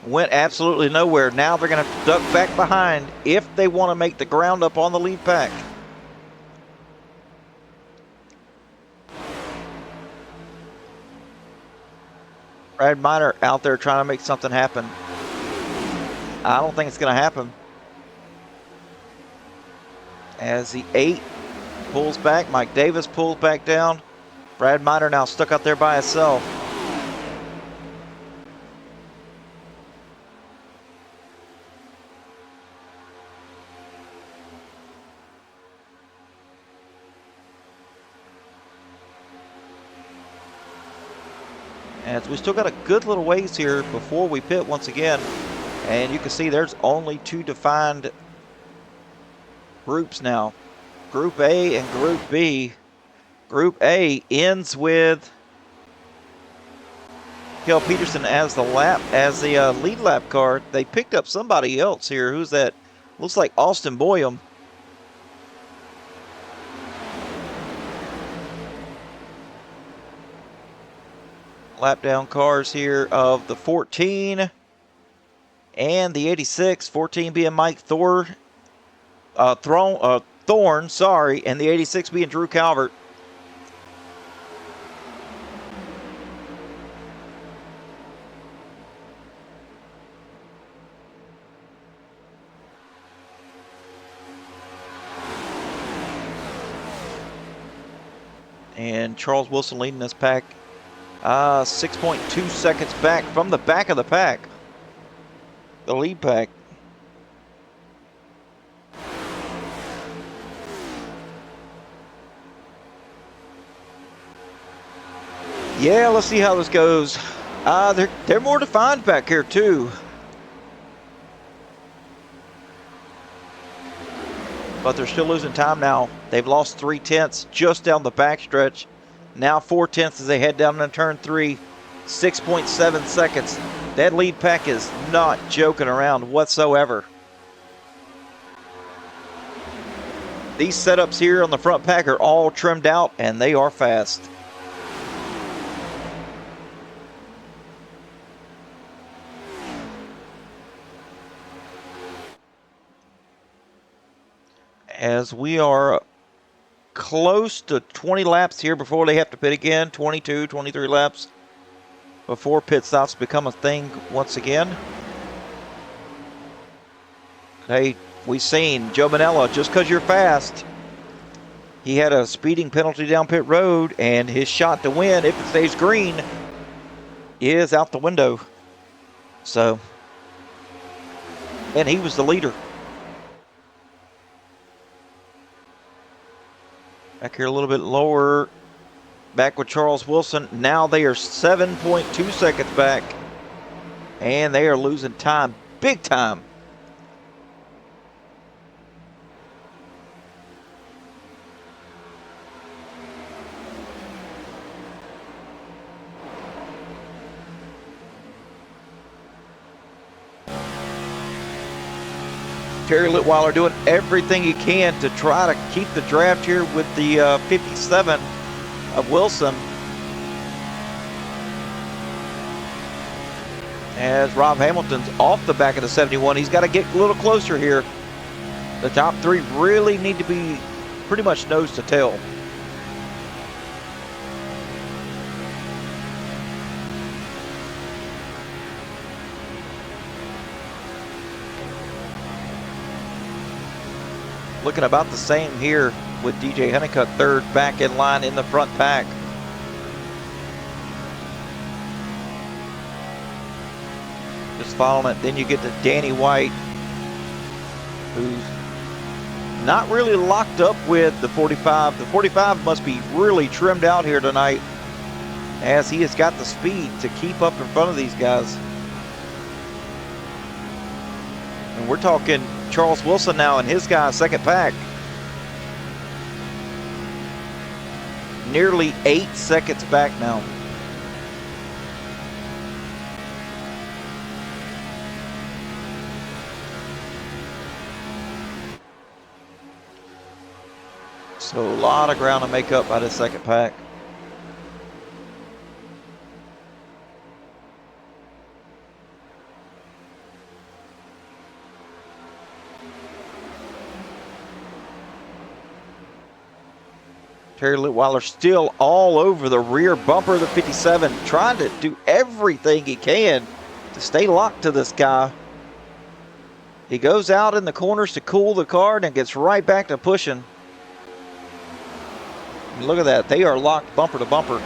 went absolutely nowhere. Now they're going to duck back behind if they want to make the ground up on the lead pack. Brad Minor out there trying to make something happen. I don't think it's going to happen. As the 8 pulls back, Mike Davis pulls back down. Brad Minor now stuck out there by himself. As we still got a good little ways here before we pit once again. And you can see there's only 2 defined groups now. Group A and Group B. Group A ends with Kel Peterson as the lead lap car. They picked up somebody else here. Who's that? Looks like Austin Boyum. lap down cars here of the 14 and the 86. 14 being Mike Thorne, sorry, and the 86 being Drew Calvert. And Charles Wilson leading this pack 6.2 seconds back from the back of the pack. The lead pack. Yeah, let's see how this goes. They're more defined back here too. But they're still losing time now. They've lost 3/10 just down the backstretch. Now 4/10 as they head down into turn 3. 6.7 seconds. That lead pack is not joking around whatsoever. These setups here on the front pack are all trimmed out and they are fast. As we are close to 20 laps here before they have to pit again. 22, 23 laps before pit stops become a thing once again. Hey, we've seen Joe Manella, just because you're fast, he had a speeding penalty down pit road, and his shot to win, if it stays green, is out the window. So, and he was the leader. Back here a little bit lower, back with Charles Wilson. Now they are 7.2 seconds back, and they are losing time, big time. Terry Litweiler doing everything he can to try to keep the draft here with the 57 of Wilson. As Rob Hamilton's off the back of the 71, he's got to get a little closer here. The top three really need to be pretty much nose to tail. Looking about the same here with DJ Honeycutt third, back in line in the front pack. Just following it. Then you get to Danny White, who's not really locked up with the 45. The 45 must be really trimmed out here tonight, as he has got the speed to keep up in front of these guys. And we're talking Charles Wilson now and his guy second pack. Nearly 8 seconds back now. So a lot of ground to make up by this second pack. Terry Litweiler still all over the rear bumper of the 57, trying to do everything he can to stay locked to this guy. He goes out in the corners to cool the car and gets right back to pushing. Look at that. They are locked bumper to bumper.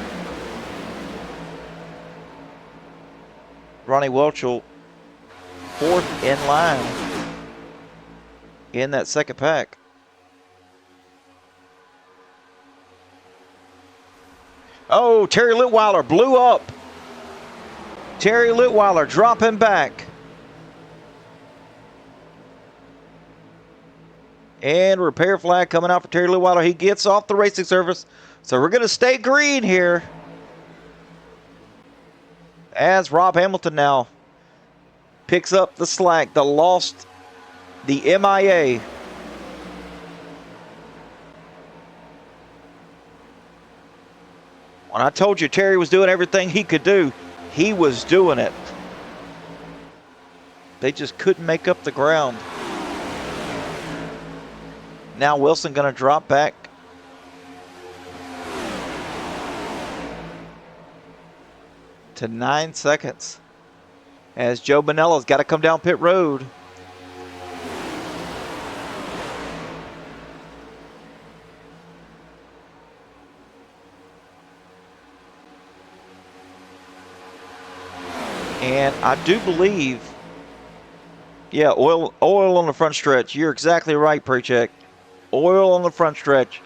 Ronnie Welchel fourth in line in that second pack. Oh, Terry Litweiler blew up. Terry Litweiler dropping back. And repair flag coming out for Terry Litweiler. He gets off the racing surface. So we're going to stay green here. As Rob Hamilton now picks up the slack, the MIA. When I told you Terry was doing everything he could do, he was doing it. They just couldn't make up the ground. Now Wilson going to drop back. To 9 seconds. As Joe Bonella's got to come down pit road. And I do believe, yeah, oil on the front stretch. You're exactly right, Precheck. Oil on the front stretch.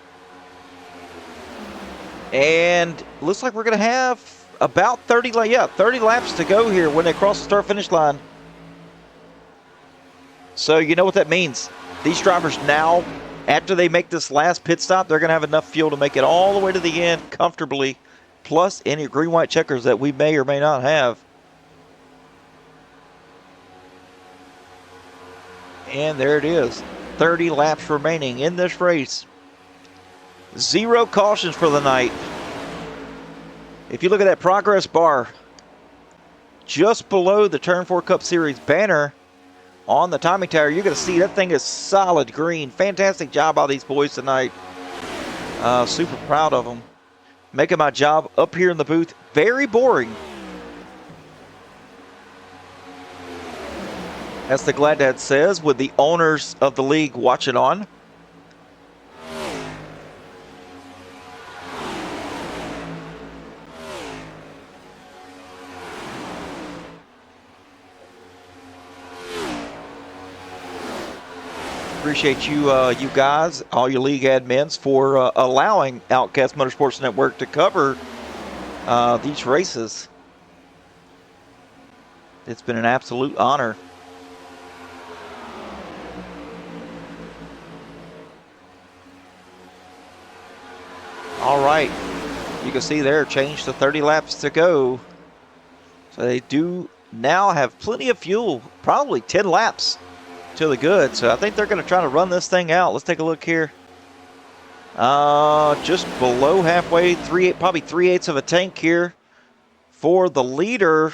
And looks like we're going to have about 30 laps to go here when they cross the start-finish line. So you know what that means. These drivers now, after they make this last pit stop, they're going to have enough fuel to make it all the way to the end comfortably, plus any green-white checkers that we may or may not have. And there it is. 30 laps remaining in this race. 0 cautions for the night. If you look at that progress bar, just below the Turn 4 Cup Series banner on the timing tower, you're going to see that thing is solid green. Fantastic job by these boys tonight. Super proud of them. Making my job up here in the booth very boring. As the Glad Dad says, with the owners of the league watching on. Appreciate you, you guys, all your league admins, for allowing Outcast Motorsports Network to cover these races. It's been an absolute honor. All right, you can see there, change to 30 laps to go. So they do now have plenty of fuel, probably 10 laps to the good. So I think they're going to try to run this thing out. Let's take a look here. Just below halfway, probably 3/8 of a tank here for the leader.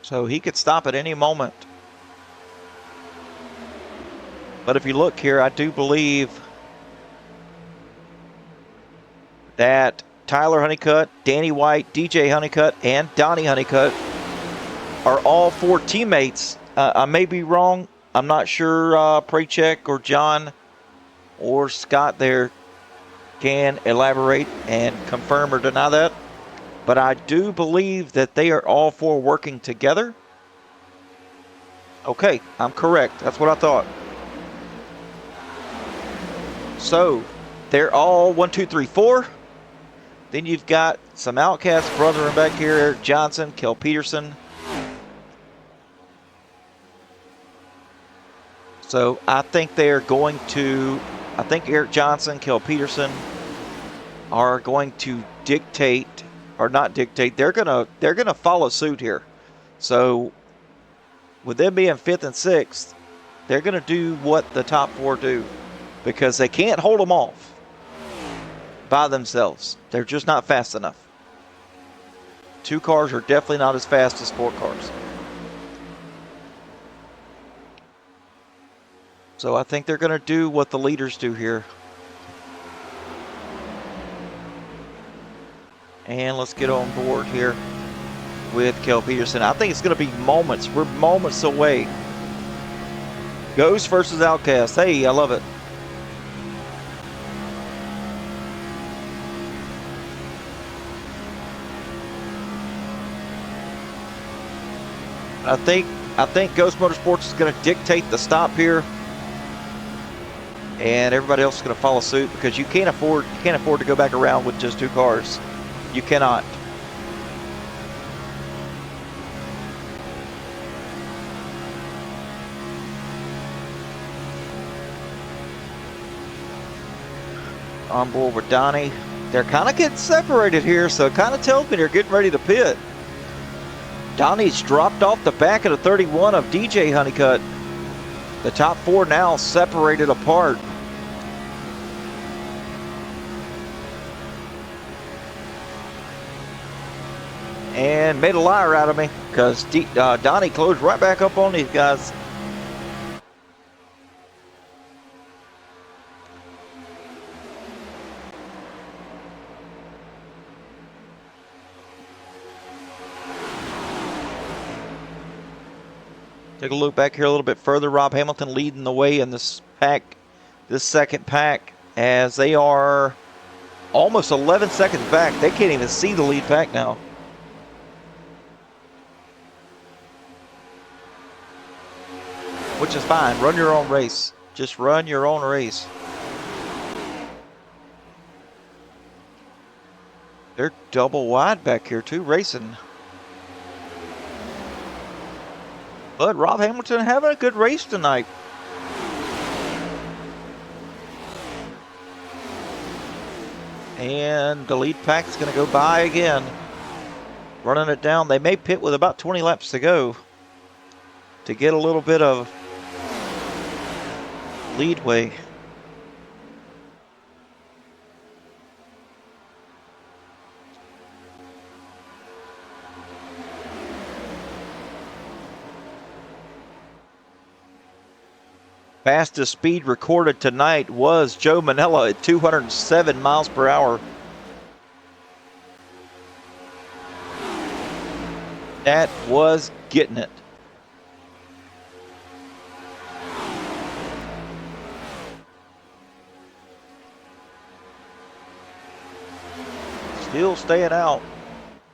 So he could stop at any moment. But if you look here, I do believe that Tyler Honeycutt, Danny White, DJ Honeycutt, and Donnie Honeycutt are all 4 teammates. I may be wrong. I'm not sure. Precheck or John or Scott there can elaborate and confirm or deny that. But I do believe that they are all 4 working together. Okay, I'm correct. That's what I thought. So they're all 1, 2, 3, 4. Then you've got some Outcast brethren back here: Eric Johnson, Kel Peterson. So I think they're going to. I think Eric Johnson, Kel Peterson are going to dictate, or not dictate. They're gonna follow suit here. So with them being 5th and 6th, they're gonna do what the top 4 do, because they can't hold them off by themselves. They're just not fast enough. 2 cars are definitely not as fast as 4 cars. So I think they're going to do what the leaders do here. And let's get on board here with Kel Peterson. I think it's going to be moments. We're moments away. Ghost versus Outcast. Hey, I love it. I think Ghost Motorsports is going to dictate the stop here, and everybody else is going to follow suit, because you can't afford to go back around with just 2 cars. You cannot. On board with Donnie. They're kind of getting separated here, so it kind of tells me they're getting ready to pit. Donnie's dropped off the back of the 31 of DJ Honeycutt. The top 4 now separated apart. and made a liar out of me because Donnie closed right back up on these guys. Take a look back here a little bit further. Rob Hamilton leading the way in this pack, this second pack, as they are almost 11 seconds back. They can't even see the lead pack now. Which is fine. Run your own race. Just run your own race. They're double wide back here too, racing. But Rob Hamilton having a good race tonight. And the lead pack's going to go by again. Running it down. They may pit with about 20 laps to go to get a little bit of leadway. Fastest speed recorded tonight was Joe Manella at 207 miles per hour. That was getting it. Still staying out.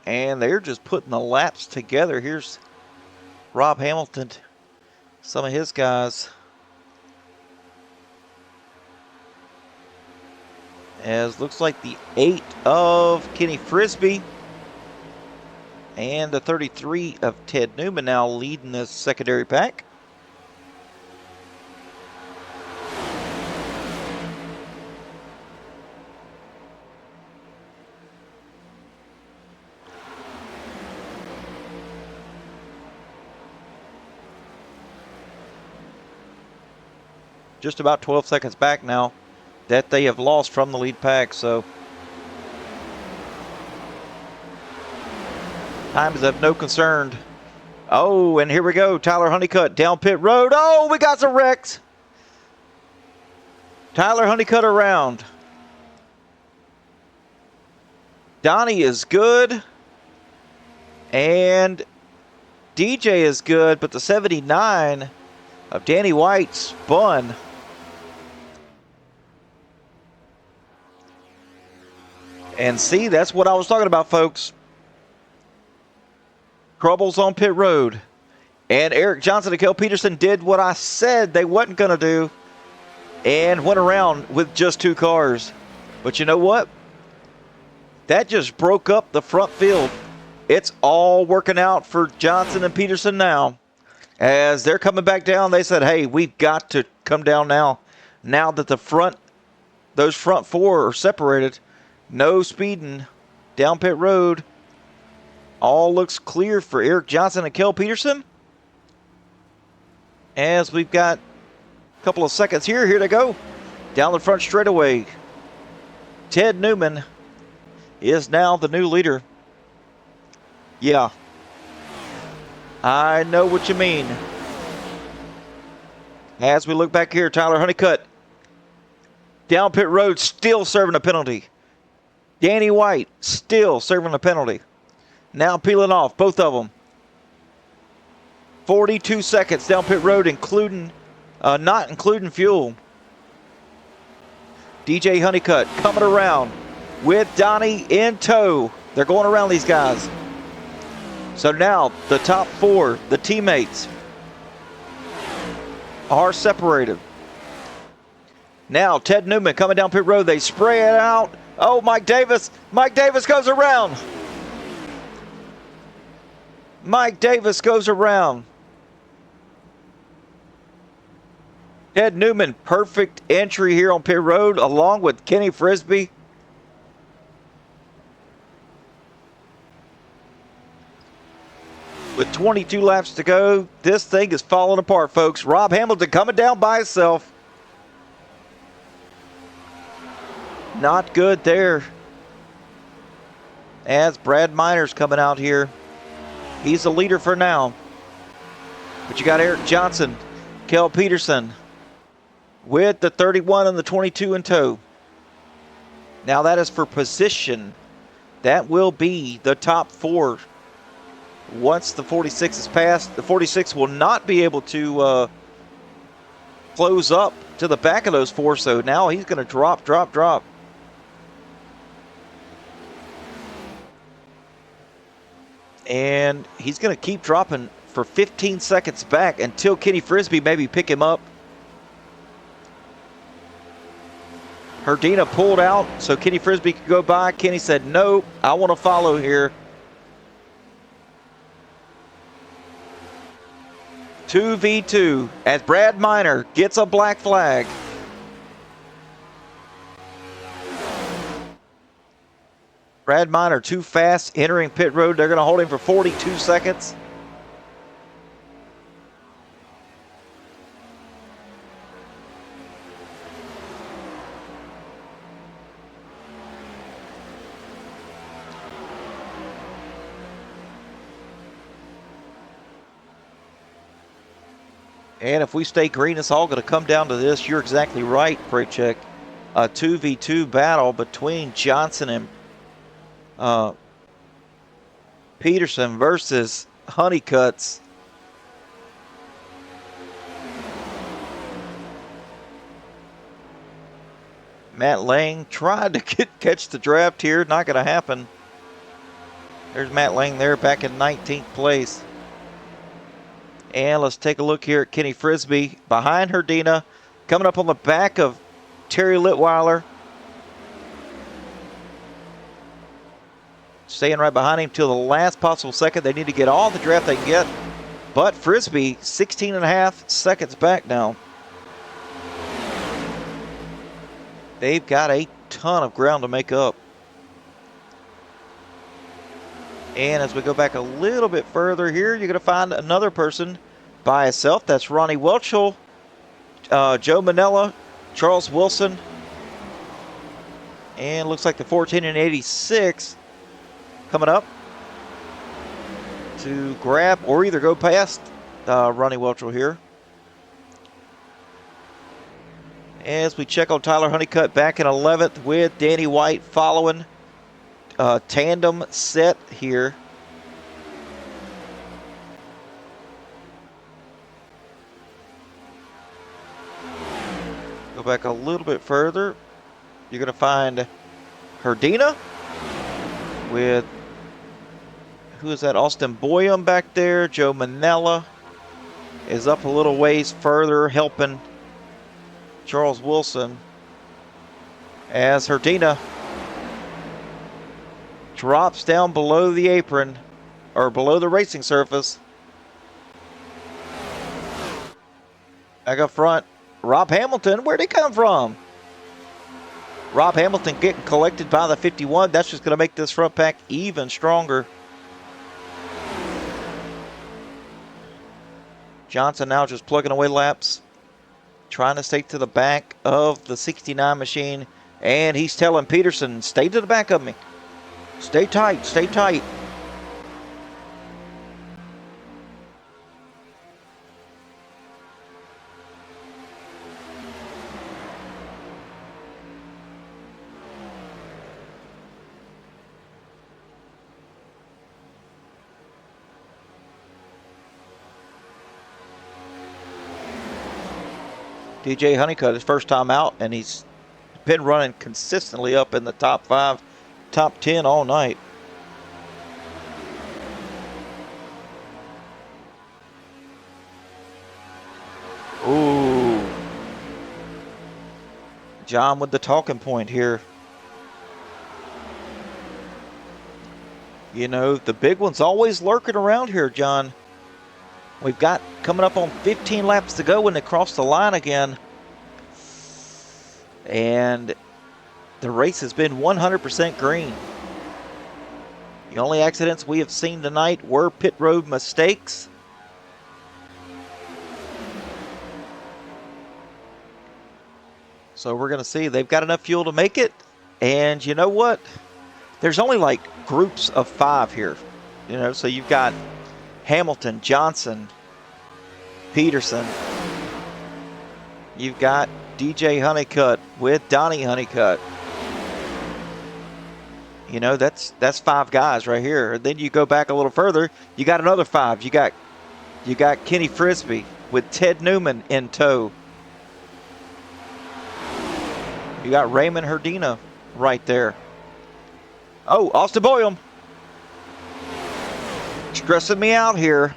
And they're just putting the laps together. Here's Rob Hamilton, some of his guys. As looks like the 8 of Kenny Frisbee and the 33 of Ted Newman now leading this secondary pack. Just about 12 seconds back now that they have lost from the lead pack, so time is of no concern. Oh, and here we go. Tyler Honeycutt down pit road. Oh, we got some wrecks. Tyler Honeycutt around. Donnie is good. And DJ is good, but the 79 of Danny White spun. And see, that's what I was talking about, folks. Troubles on pit road. And Eric Johnson and Kel Peterson did what I said they wasn't going to do and went around with just 2 cars. But you know what? That just broke up the front field. It's all working out for Johnson and Peterson now. As they're coming back down, they said, hey, we've got to come down now. Now that those front 4 are separated. No speeding down pit road. All looks clear for Eric Johnson and Kel Peterson. As we've got a couple of seconds here. Here they go. Down the front straightaway. Ted Newman is now the new leader. Yeah. I know what you mean. As we look back here, Tyler Honeycutt. Down pit road, still serving a penalty. Danny White still serving a penalty. Now peeling off, both of them. 42 seconds down pit road, not including fuel. DJ Honeycutt coming around with Donnie in tow. They're going around these guys. So now the top 4, the teammates, are separated. Now Ted Newman coming down pit road. They spray it out. Oh, Mike Davis. Mike Davis goes around. Mike Davis goes around. Ted Newman, perfect entry here on pit road along with Kenny Frisbee. With 22 laps to go, this thing is falling apart, folks. Rob Hamilton coming down by himself. Not good there. as Brad Miner's coming out here. He's the leader for now. But you got Eric Johnson, Kel Peterson with the 31 and the 22 in tow. Now that is for position. That will be the top 4. Once the 46 is passed, the 46 will not be able to close up to the back of those 4. So now he's going to drop. And he's going to keep dropping for 15 seconds back until Kenny Frisbee maybe pick him up. Herdina pulled out so Kenny Frisbee could go by. Kenny said, nope, I want to follow here. 2v2 as Brad Miner gets a black flag. Brad Miner too fast entering pit road. They're going to hold him for 42 seconds. And if we stay green, it's all going to come down to this. You're exactly right, Praycheck. A 2v2 battle between Johnson and Peterson versus Honeycutt's. Matt Lang tried to catch the draft here. Not going to happen. There's Matt Lang there back in 19th place. And let's take a look here at Kenny Frisbee behind Herdina, coming up on the back of Terry Litweiler. Staying right behind him till the last possible second. They need to get all the draft they can get. But Frisbee, 16 and a half seconds back now. They've got a ton of ground to make up. And as we go back a little bit further here, you're going to find another person by himself. That's Ronnie Welchel, Joe Manella, Charles Wilson. And looks like the 14 and 86 coming up to grab or either go past Ronnie Welchel here. As we check on Tyler Honeycutt back in 11th with Danny White following. Tandem set here. Go back a little bit further. You're going to find Herdina with, who is that? Austin Boyum back there. Joe Manella is up a little ways further, helping Charles Wilson as Herdina drops down below the apron, or below the racing surface. Back up front, Rob Hamilton. Where'd he come from? Rob Hamilton getting collected by the 51. That's just going to make this front pack even stronger. Johnson now just plugging away laps, trying to stay to the back of the 69 machine. And he's telling Peterson, stay to the back of me. Stay tight, stay tight. DJ Honeycutt, his first time out, and he's been running consistently up in the top 5, top 10 all night. Ooh. John with the talking point here. You know, the big one's always lurking around here, John. We've got coming up on 15 laps to go when they cross the line again. And the race has been 100% green. The only accidents we have seen tonight were pit road mistakes. So we're going to see. They've got enough fuel to make it. And you know what? there's only like groups of 5 here. You know, so you've got Hamilton, Johnson, Peterson. You've got DJ Honeycutt with Donnie Honeycutt. You know, that's 5 guys right here. And then you go back a little further, you got another 5. You got Kenny Frisbee with Ted Newman in tow. You got Raymond Herdina right there. Oh, Austin Boyum. Stressing me out here.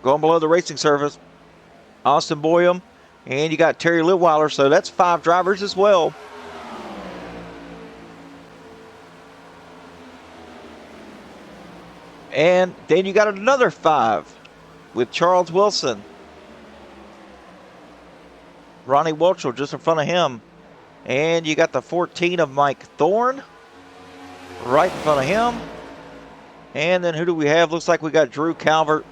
Going below the racing surface. Austin Boyum. And you got Terry Litweiler. So that's 5 drivers as well. And then you got another 5 with Charles Wilson. Ronnie Welchel just in front of him. And you got the 14 of Mike Thorne right in front of him. And then who do we have? Looks like we got Drew Calvert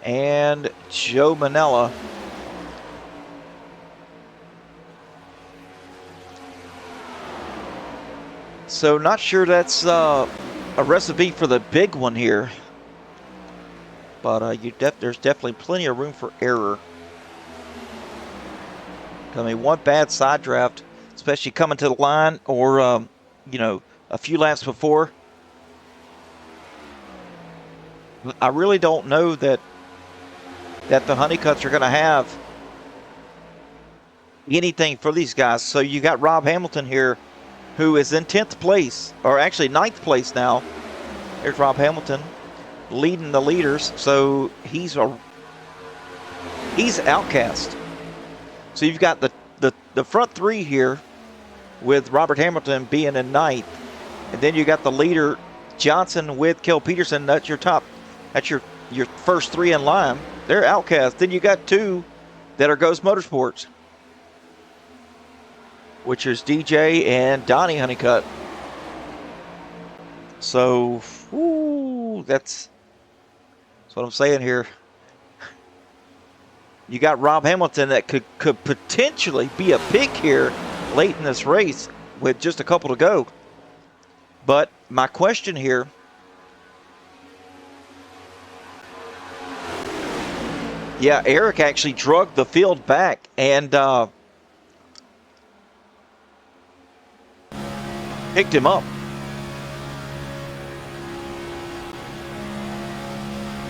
and Joe Manella. So not sure that's a recipe for the big one here. But there's definitely plenty of room for error. I mean, one bad side draft, especially coming to the line or, you know, a few laps before. I really don't know that the Honeycutts are going to have anything for these guys. So you got Rob Hamilton here, who is in 10th place, or actually 9th place now. There's Rob Hamilton leading the leaders. So he's outcast. So you've got the front 3 here with Robert Hamilton being in 9th. And then you got the leader, Johnson, with Kel Peterson. That's your top. That's your first 3 in line. They're outcast. Then you got 2 that are Ghost Motorsports, which is DJ and Donnie Honeycutt. So, that's what I'm saying here. You got Rob Hamilton that could potentially be a pick here late in this race with just a couple to go. But my question here, yeah, Eric actually drugged the field back and picked him up.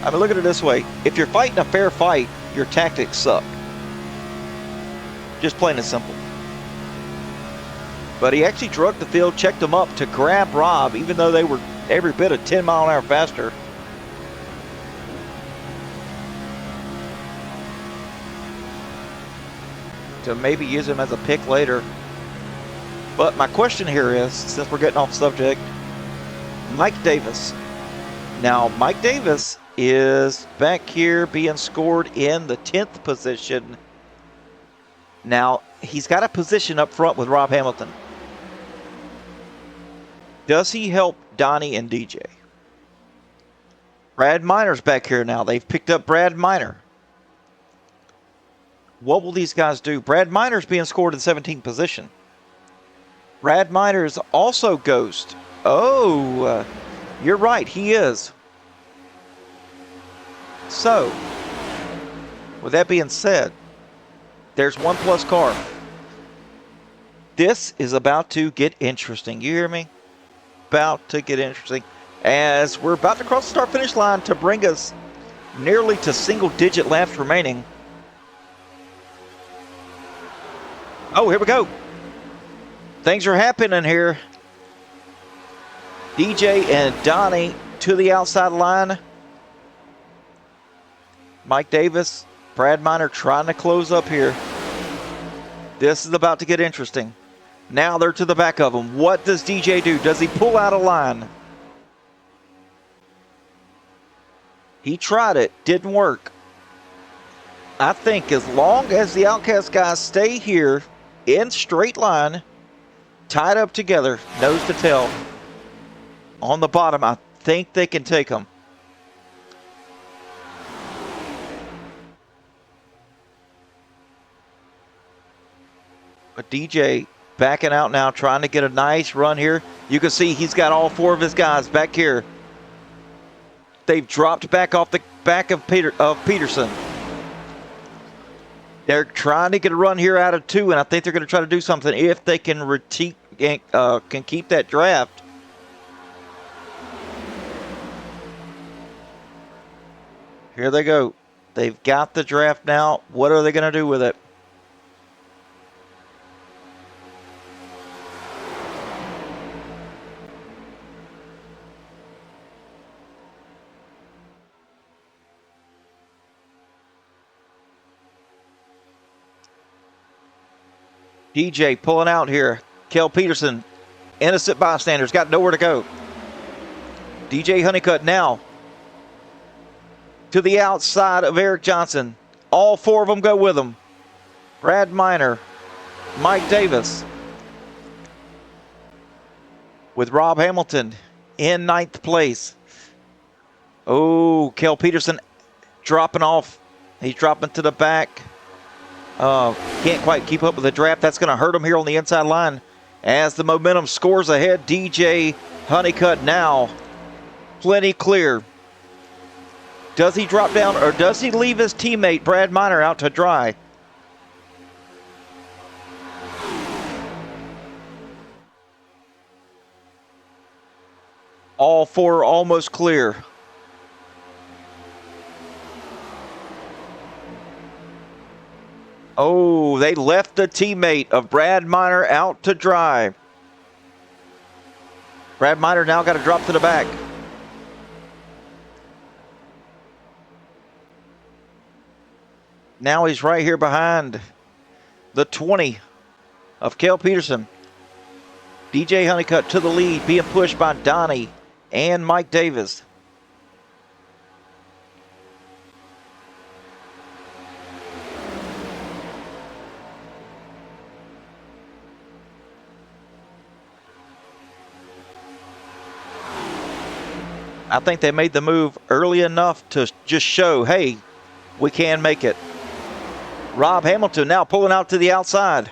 I mean, look at it this way. If you're fighting a fair fight, your tactics suck. Just plain and simple. But he actually drugged the field, checked him up to grab Rob, even though they were every bit of 10 mile an hour faster. To maybe use him as a pick later. But my question here is, since we're getting off subject, Mike Davis. Now, Mike Davis is back here being scored in the 10th position. Now, he's got a position up front with Rob Hamilton. Does he help Donnie and DJ? Brad Miner's back here now. They've picked up Brad Miner. What will these guys do? Brad Miner's being scored in 17th position. Brad Miner is also Ghost. Oh, you're right. He is. So, with that being said, there's 1+ car. This is about to get interesting. You hear me? About to get interesting. As we're about to cross the start-finish line to bring us nearly to single-digit laps remaining. Oh, here we go. Things are happening here. DJ and Donnie to the outside line. Mike Davis, Brad Miner trying to close up here. This is about to get interesting. Now they're to the back of him. What does DJ do? Does he pull out a line? He tried it. Didn't work. I think as long as the Outcast guys stay here in straight line, tied up together, nose to tail, on the bottom, I think they can take them. But DJ backing out now, trying to get a nice run here. You can see he's got all 4 of his guys back here. They've dropped back off the back of Peterson. They're trying to get a run here out of 2, and I think they're going to try to do something if they can can keep that draft. Here they go. They've got the draft now. What are they going to do with it? DJ pulling out here. Kel Peterson, innocent bystanders, got nowhere to go. DJ Honeycutt now to the outside of Eric Johnson. All 4 of them go with him. Brad Miner, Mike Davis, with Rob Hamilton in 9th place. Oh, Kel Peterson dropping off. He's dropping to the back. Can't quite keep up with the draft. That's going to hurt him here on the inside line as the momentum scores ahead. DJ Honeycutt now plenty clear. Does he drop down or does he leave his teammate Brad Miner out to dry? All 4 almost clear. Oh, they left the teammate of Brad Miner out to dry. Brad Miner now got to drop to the back. Now he's right here behind the 20 of Kel Peterson. DJ Honeycutt to the lead, being pushed by Donnie and Mike Davis. I think they made the move early enough to just show, hey, we can make it. Rob Hamilton now pulling out to the outside.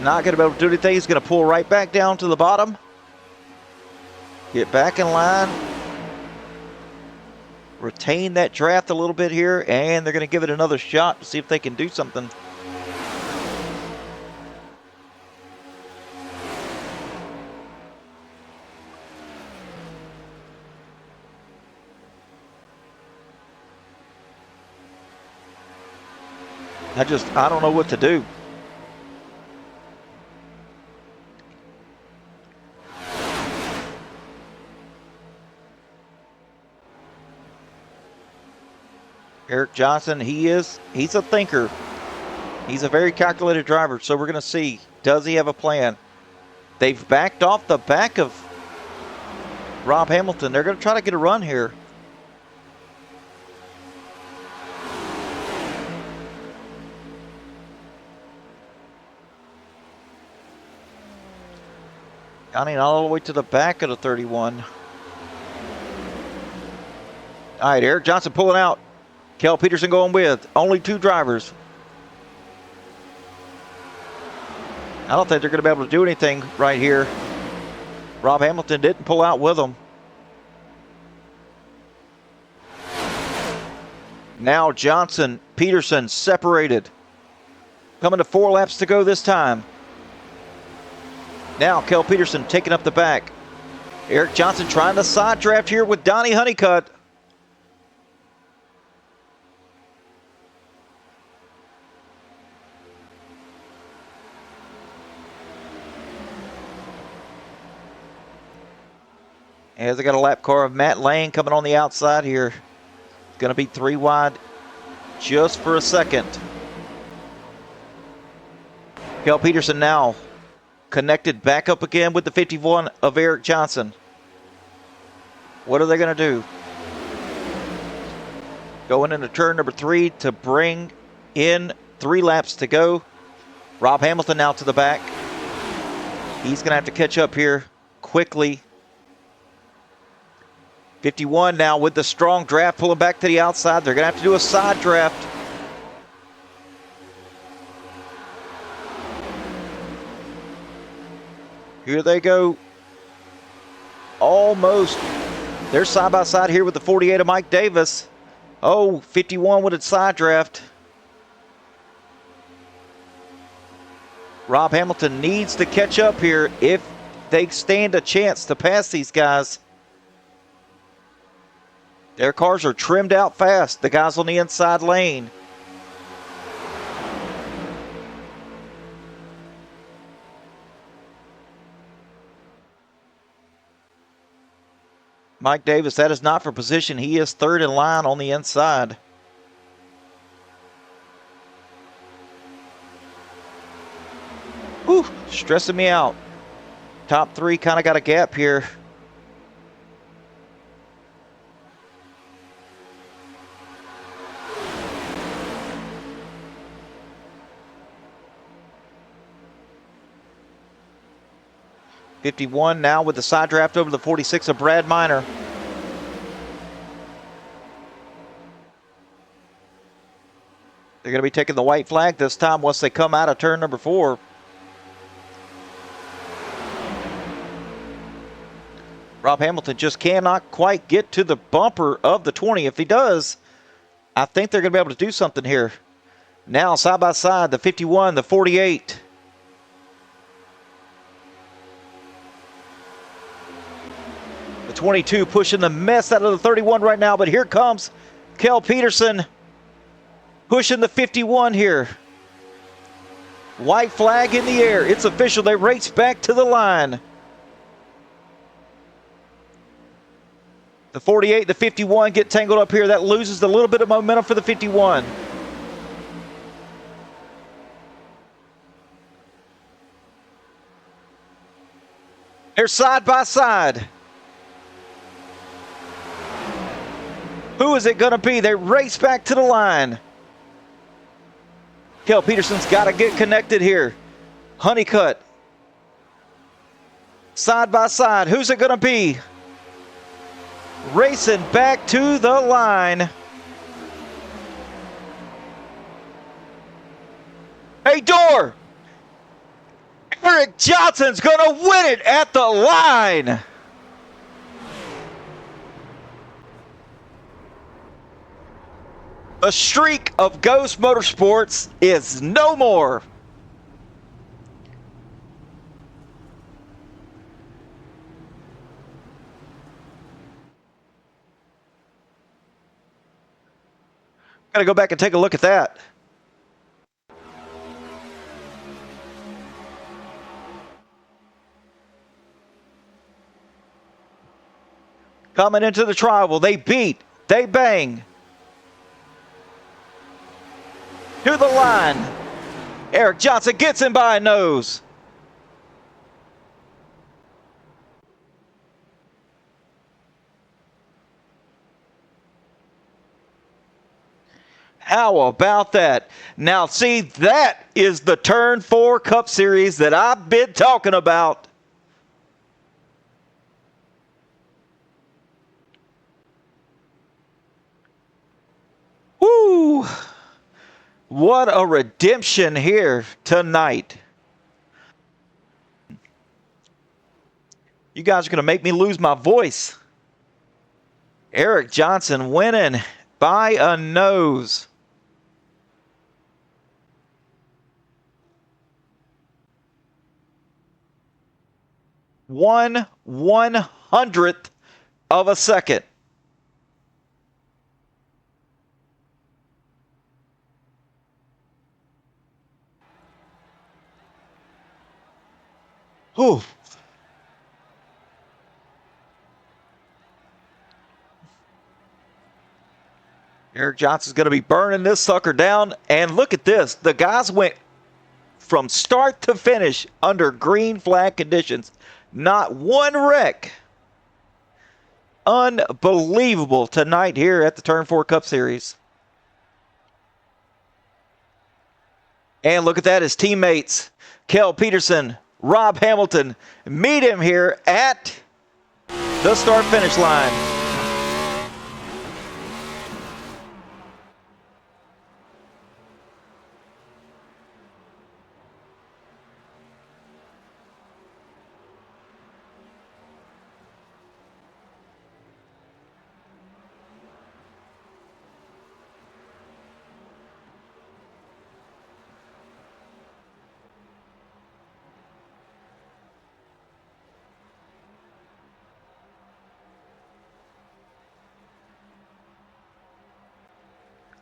Not going to be able to do anything. He's going to pull right back down to the bottom. Get back in line. Retain that draft a little bit here, and they're going to give it another shot to see if they can do something. I don't know what to do. Eric Johnson, he's a thinker. He's a very calculated driver, so we're going to see, does he have a plan? They've backed off the back of Rob Hamilton. They're going to try to get a run here. I mean, all the way to the back of the 31. All right, Eric Johnson pulling out. Kel Peterson going with. Only 2 drivers. I don't think they're going to be able to do anything right here. Rob Hamilton didn't pull out with them. Now Johnson, Peterson separated. Coming to 4 laps to go this time. Now Kel Peterson taking up the back. Eric Johnson trying to side draft here with Donnie Honeycutt. As they got a lap car of Matt Lane coming on the outside here. Going to be 3 wide just for a second. Kel Peterson now connected back up again with the 51 of Eric Johnson. What are they going to do? Going into turn number 3 to bring in 3 laps to go. Rob Hamilton now to the back. He's going to have to catch up here quickly. 51 now with the strong draft pulling back to the outside. They're going to have to do a side draft. Here they go. Almost. They're side by side here with the 48 of Mike Davis. Oh, 51 with a side draft. Rob Hamilton needs to catch up here if they stand a chance to pass these guys. Their cars are trimmed out fast. The guys on the inside lane. Mike Davis, that is not for position. He is third in line on the inside. Whew, stressing me out. Top three kind of got a gap here. .51 now with the side draft over the 46 of Brad Miner. They're going to be taking the white flag this time once they come out of turn number 4. Rob Hamilton just cannot quite get to the bumper of the 20. If he does, I think they're going to be able to do something here. Now side by side, the 51, the 48. The 22 pushing the mess out of the 31 right now, but here comes Kel Peterson pushing the 51 here. White flag in the air. It's official. They race back to the line. The 48, the 51 get tangled up here. That loses a little bit of momentum for the 51. They're side by side. Who is it going to be? They race back to the line. Kel Peterson's got to get connected here. Honeycutt. Side by side. Who's it going to be? Racing back to the line. Hey, Door! Eric Johnson's going to win it at the line. The streak of Ghost Motorsports is no more. Got to go back and take a look at that. Coming into the tribal, they beat, they bang. To the line. Eric Johnson gets him by a nose. How about that? Now, see, that is the Turn 4 Cup Series that I've been talking about. Woo! What a redemption here tonight. You guys are going to make me lose my voice. Eric Johnson winning by a nose. One hundredth of a second. Ooh. Eric Johnson's going to be burning this sucker down. And look at this. The guys went from start to finish under green flag conditions. Not one wreck. Unbelievable tonight here at the Turn 4 Cup Series. And look at that. His teammates, Kel Peterson, Rob Hamilton, meet him here at the start-finish line.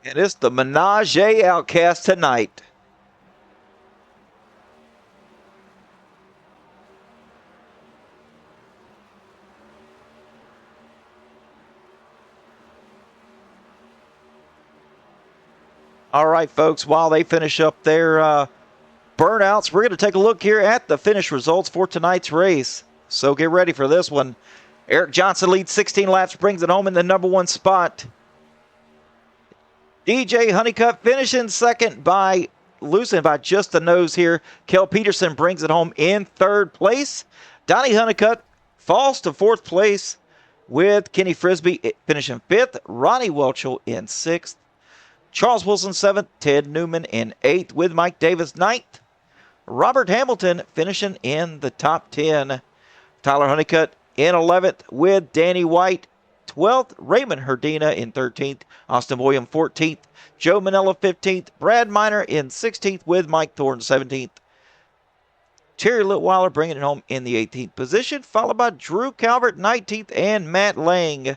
And it's the Menage Outcast tonight. All right, folks, while they finish up their burnouts, we're going to take a look here at the finish results for tonight's race. So get ready for this one. Eric Johnson leads 16 laps, brings it home in the number one spot. DJ Honeycutt finishing second by losing by just the nose here. Kel Peterson brings it home in third place. Donnie Honeycutt falls to fourth place with Kenny Frisbee finishing fifth. Ronnie Welchel in sixth. Charles Wilson seventh. Ted Newman in eighth with Mike Davis ninth. Robert Hamilton finishing in the top 10. Tyler Honeycutt in 11th with Danny White 12th. Raymond Herdina in 13th. Austin William 14th. Joe Manella 15th. Brad Miner in 16th with Mike Thorne 17th. Terry Litweiler bringing it home in the 18th position, followed by Drew Calvert 19th and Matt Lang.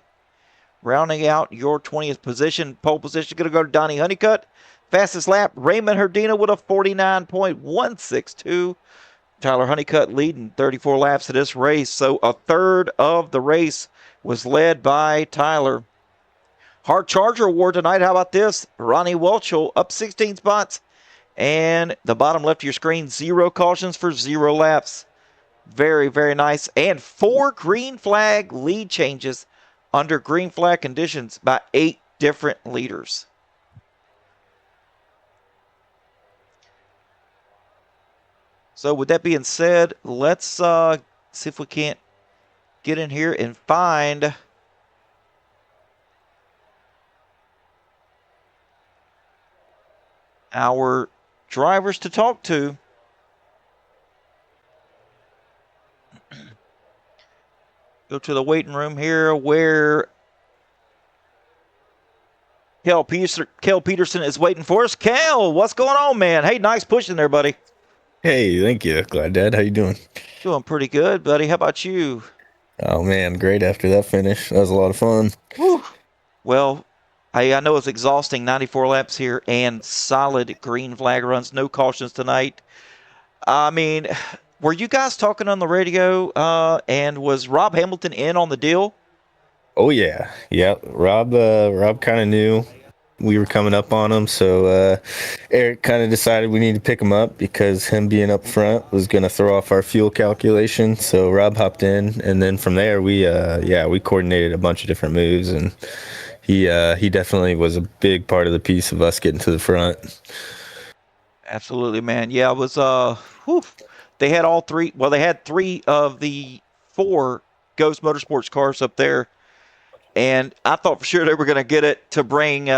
Rounding out your 20th position, pole position going to go to Donnie Honeycutt. Fastest lap, Raymond Herdina with a 49.162. Tyler Honeycutt leading 34 laps of this race. So a third of the race was led by Tyler. Hard Charger Award tonight. How about this? Ronnie Welchel up 16 spots. And the bottom left of your screen, 0 cautions for 0 laps. Very, very nice. And 4 green flag lead changes under green flag conditions by 8 different leaders. So with that being said, let's see if we can't get in here and find our drivers to talk to. Go to the waiting room here where Kel Peterson is waiting for us. Kel, what's going on, man? Hey, nice pushing there, buddy.
Hey, thank you. Glad Dad. How you doing?
Doing pretty good, buddy. How about you?
Oh man, great after that finish. That was a lot of fun.
Whew. Well, I know it's exhausting, 94 laps here and solid green flag runs, no cautions tonight. I mean, were you guys talking on the radio and was Rob Hamilton in on the deal?
Oh yeah. Yep. Rob kind of knew we were coming up on him, so Eric kind of decided we need to pick him up because him being up front was going to throw off our fuel calculation. So Rob hopped in, and then from there we coordinated a bunch of different moves, and he definitely was a big part of the piece of us getting to the front.
Absolutely, man. Yeah, it was they had all three. Well, they had 3 of the 4 Ghost Motorsports cars up there, and I thought for sure they were going to get it to bring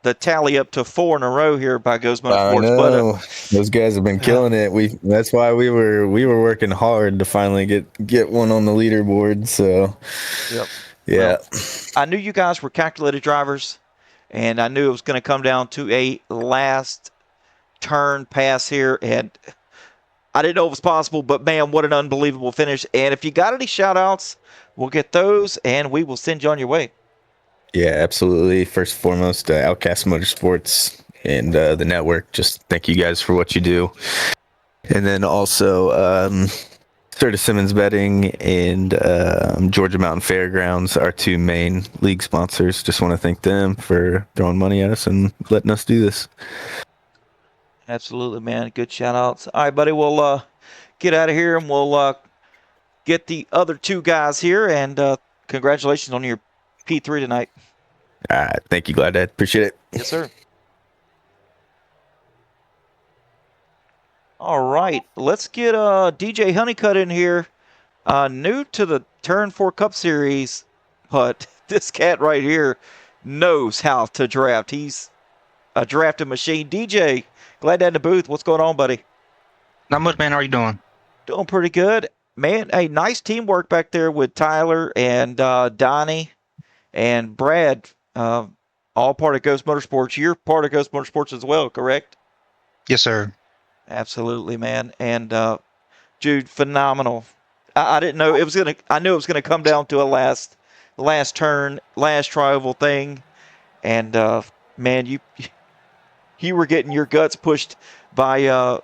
the tally up to 4 in a row here by Ghost Motorsports.
I know. Those guys have been killing it. That's why we were working hard to finally get one on the leaderboard. So,
yep.
Yeah.
Well, I knew you guys were calculated drivers, and I knew it was going to come down to a last turn pass here, and I didn't know it was possible, but man, what an unbelievable finish. And if you got any shout outs, we'll get those and we will send you on your way.
Yeah, absolutely. First and foremost, Outcast Motorsports and the network. Just thank you guys for what you do. And then also Serta Simmons Betting and Georgia Mountain Fairgrounds, our 2 main league sponsors. Just want to thank them for throwing money at us and letting us do this.
Absolutely, man. Good shout outs. All right, buddy, we'll get out of here and we'll get the other 2 guys here. And congratulations on your P3 tonight.
Thank you, Glad Dad. Appreciate it.
Yes, sir. All right, let's get DJ Honeycutt in here. New to the Turn 4 Cup Series, but this cat right here knows how to draft. He's a drafting machine. DJ, glad to have in the booth. What's going on, buddy?
Not much, man. How are you doing?
Doing pretty good. Man, a nice teamwork back there with Tyler and Donnie and Brad, all part of Ghost Motorsports. You're part of Ghost Motorsports as well, correct?
Yes, sir.
Absolutely, man. And dude, phenomenal. I didn't know it was gonna. I knew it was gonna come down to a last turn, last tri-oval thing, and man, you were getting your guts pushed by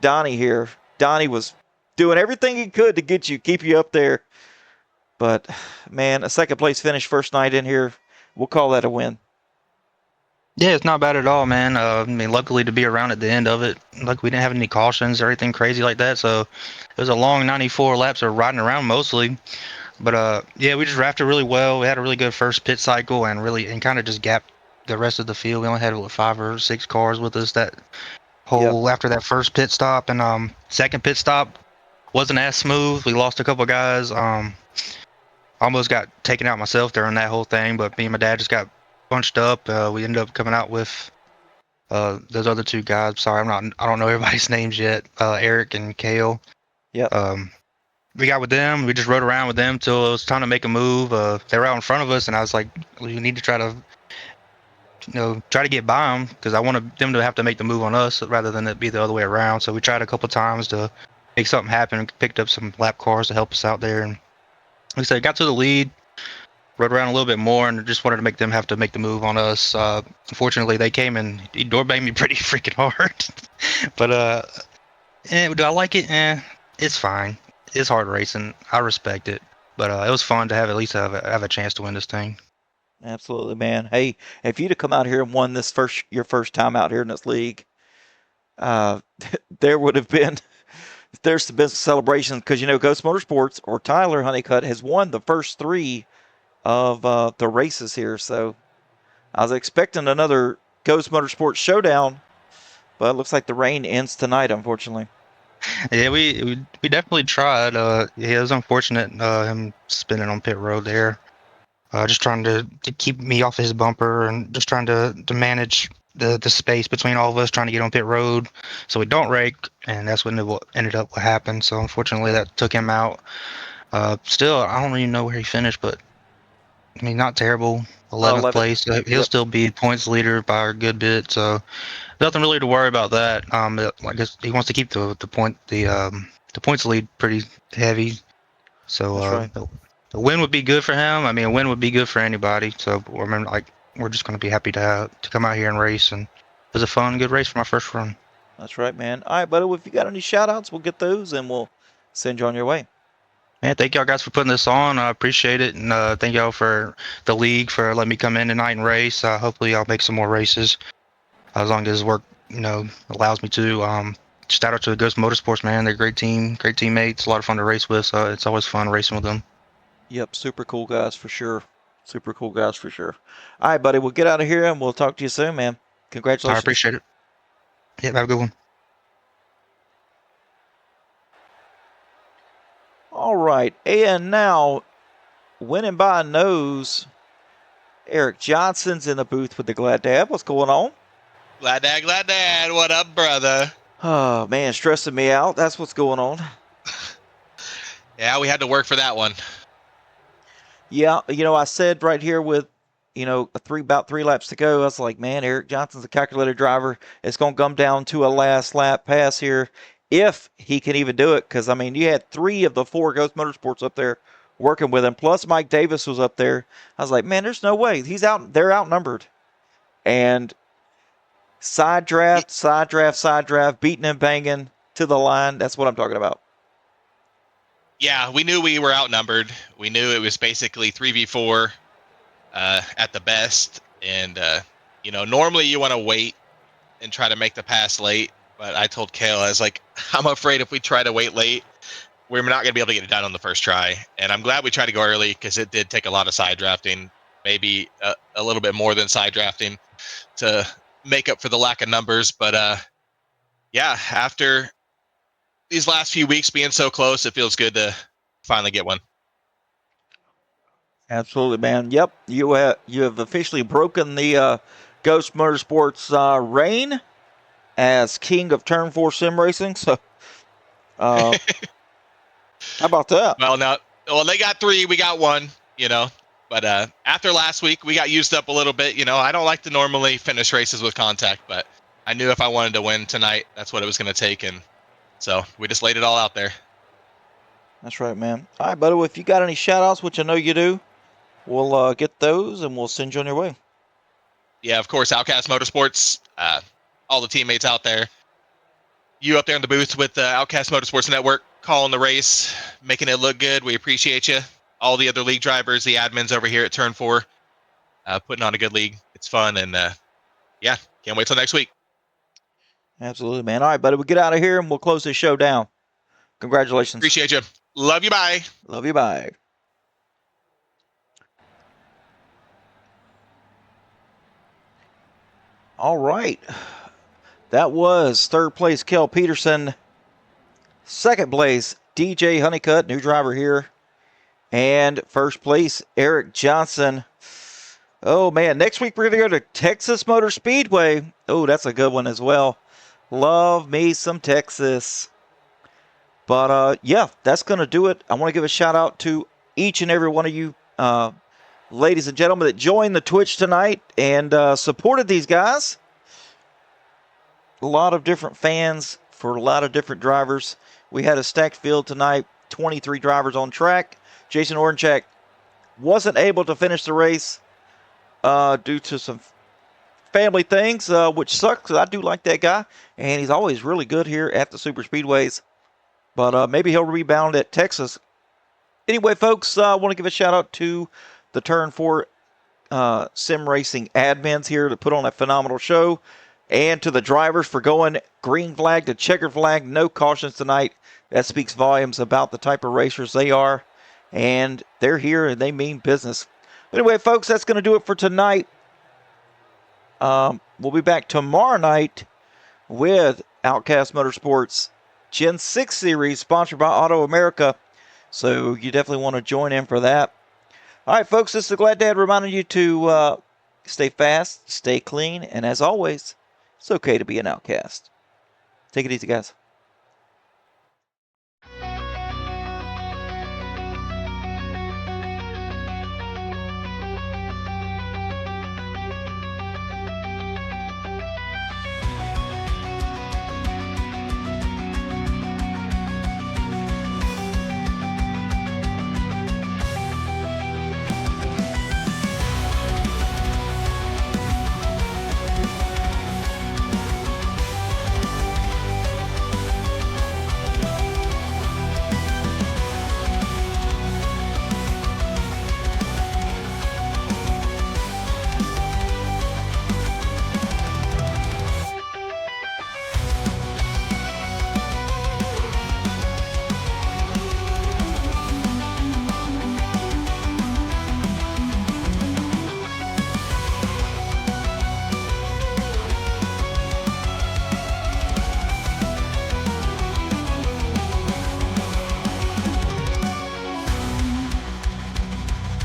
Donnie here. Donnie was doing everything he could to keep you up there. But man, a second place finish first night in here, we'll call that a win.
Yeah, it's not bad at all, man. I mean, luckily to be around at the end of it. Like we didn't have any cautions or anything crazy like that, so it was a long 94 laps of riding around mostly. But yeah, we just rafted really well. We had a really good first pit cycle and kind of just gapped the rest of the field. We only had 5 or 6 cars with us that
Yep.
whole after that first pit stop, and second pit stop wasn't as smooth. We lost a couple of guys. Almost got taken out myself during that whole thing, but me and my dad just got bunched up. We ended up coming out with those other 2 guys. Sorry, I don't know everybody's names yet. Eric and Kale.
Yep.
We got with them. We just rode around with them till it was time to make a move. They were out in front of us, and I was like, we need to try to, try to get by them because I wanted them to have to make the move on us rather than it be the other way around. So we tried a couple times to make something happen. Picked up some lap cars to help us out there, and like I said, got to the lead. Rode around a little bit more and just wanted to make them have to make the move on us. Unfortunately, they came and he door banged me pretty freaking hard. But do I like it? It's fine. It's hard racing. I respect it. But it was fun to have at least have a chance to win this thing.
Absolutely, man. Hey, if you'd have come out here and won your first time out here in this league, there would have been there's been celebrations because Ghost Motorsports or Tyler Honeycutt has won the first 3 of the races here. So I was expecting another Ghost Motorsports showdown, but it looks like the rain ends tonight, unfortunately.
Yeah, we definitely tried. Yeah, it was unfortunate him spinning on pit road there. Just trying to keep me off his bumper and just trying to manage the space between all of us, trying to get on pit road so we don't rake, and that's what ended up what happened. So unfortunately, that took him out. Still, I don't even know where he finished, but I mean, not terrible. 11th
11th.
place. He'll
Yep.
still be points leader by a good bit. So nothing really to worry about that. I guess he wants to keep the points lead pretty heavy. So
That's right.
the win would be good for him. I mean, a win would be good for anybody. So I mean, we're just going to be happy to come out here and race, and it was a fun, good race for my first run.
That's right, man. All right, buddy. Well, if you got any shout outs, we'll get those and we'll send you on your way.
Man, thank y'all guys for putting this on. I appreciate it, and thank y'all for the league for letting me come in tonight and race. Hopefully, I'll make some more races as long as work, allows me to. Shout out to the Ghost Motorsports, man. They're a great team, great teammates. A lot of fun to race with. So it's always fun racing with them.
Yep, super cool guys for sure. Super cool guys for sure. All right, buddy. We'll get out of here and we'll talk to you soon, man. Congratulations.
I appreciate it. Yeah, have a good one.
All right, and now winning by a nose, Eric Johnson's in the booth with the Glad Dad. What's going on?
Glad dad. What up, brother?
Oh, man, stressing me out. That's what's going on.
Yeah, we had to work for that one.
Yeah, I said right here with, about 3 laps to go, I was like, man, Eric Johnson's a calculator driver. It's going to come down to a last lap pass here if he can even do it. Because, I mean, you had 3 of the 4 Ghost Motorsports up there working with him. Plus Mike Davis was up there. I was like, man, there's no way. They're outnumbered. And side draft, beating and banging to the line. That's what I'm talking about.
Yeah, we knew we were outnumbered. We knew it was basically 3v4 at the best. And, normally you want to wait and try to make the pass late. But I told Kale, I was like, I'm afraid if we try to wait late, we're not going to be able to get it done on the first try. And I'm glad we tried to go early because it did take a lot of side drafting, maybe a little bit more than side drafting to make up for the lack of numbers. But, yeah, after these last few weeks being so close, it feels good to finally get one.
Absolutely, man. Yep, you have officially broken the Ghost Motorsports reign as king of Turn 4 sim racing. So, how about that?
Well, they got 3, we got 1. But after last week, we got used up a little bit. I don't like to normally finish races with contact, but I knew if I wanted to win tonight, that's what it was going to take, and so we just laid it all out there.
That's right, man. All right, buddy. Well, if you got any shout outs, which I know you do, we'll get those and we'll send you on your way.
yeah, of course, Outcast Motorsports, all the teammates out there. You up there in the booth with the Outcast Motorsports Network, calling the race, making it look good. We appreciate you. All the other league drivers, the admins over here at Turn 4, putting on a good league. It's fun, and yeah, can't wait till next week.
Absolutely, man. All right, buddy, we'll get out of here and we'll close this show down. Congratulations.
Appreciate you. Love you. Bye.
Love you. Bye. All right. That was third place, Kel Peterson. Second place, DJ Honeycutt, new driver here. And first place, Eric Johnson. Oh, man. Next week, we're going to go to Texas Motor Speedway. Oh, that's a good one as well. Love me some Texas. But, yeah, that's going to do it. I want to give a shout out to each and every one of you ladies and gentlemen that joined the Twitch tonight and supported these guys. A lot of different fans for a lot of different drivers. We had a stacked field tonight, 23 drivers on track. Jason Orenchak wasn't able to finish the race due to some family things, which sucks because I do like that guy, and he's always really good here at the super speedways. But maybe he'll rebound at Texas. Anyway, folks, I want to give a shout out to the Turn 4 sim racing admins here to put on a phenomenal show, and to the drivers for going green flag to checkered flag, no cautions tonight. That speaks volumes about the type of racers they are, and they're here and they mean business. But anyway, folks, that's going to do it for tonight. We'll be back tomorrow night with Outcast Motorsports Gen 6 Series, sponsored by Auto America. So you definitely want to join in for that. All right, folks, this is Glad Dad reminding you to stay fast, stay clean, and as always, it's okay to be an outcast. Take it easy, guys.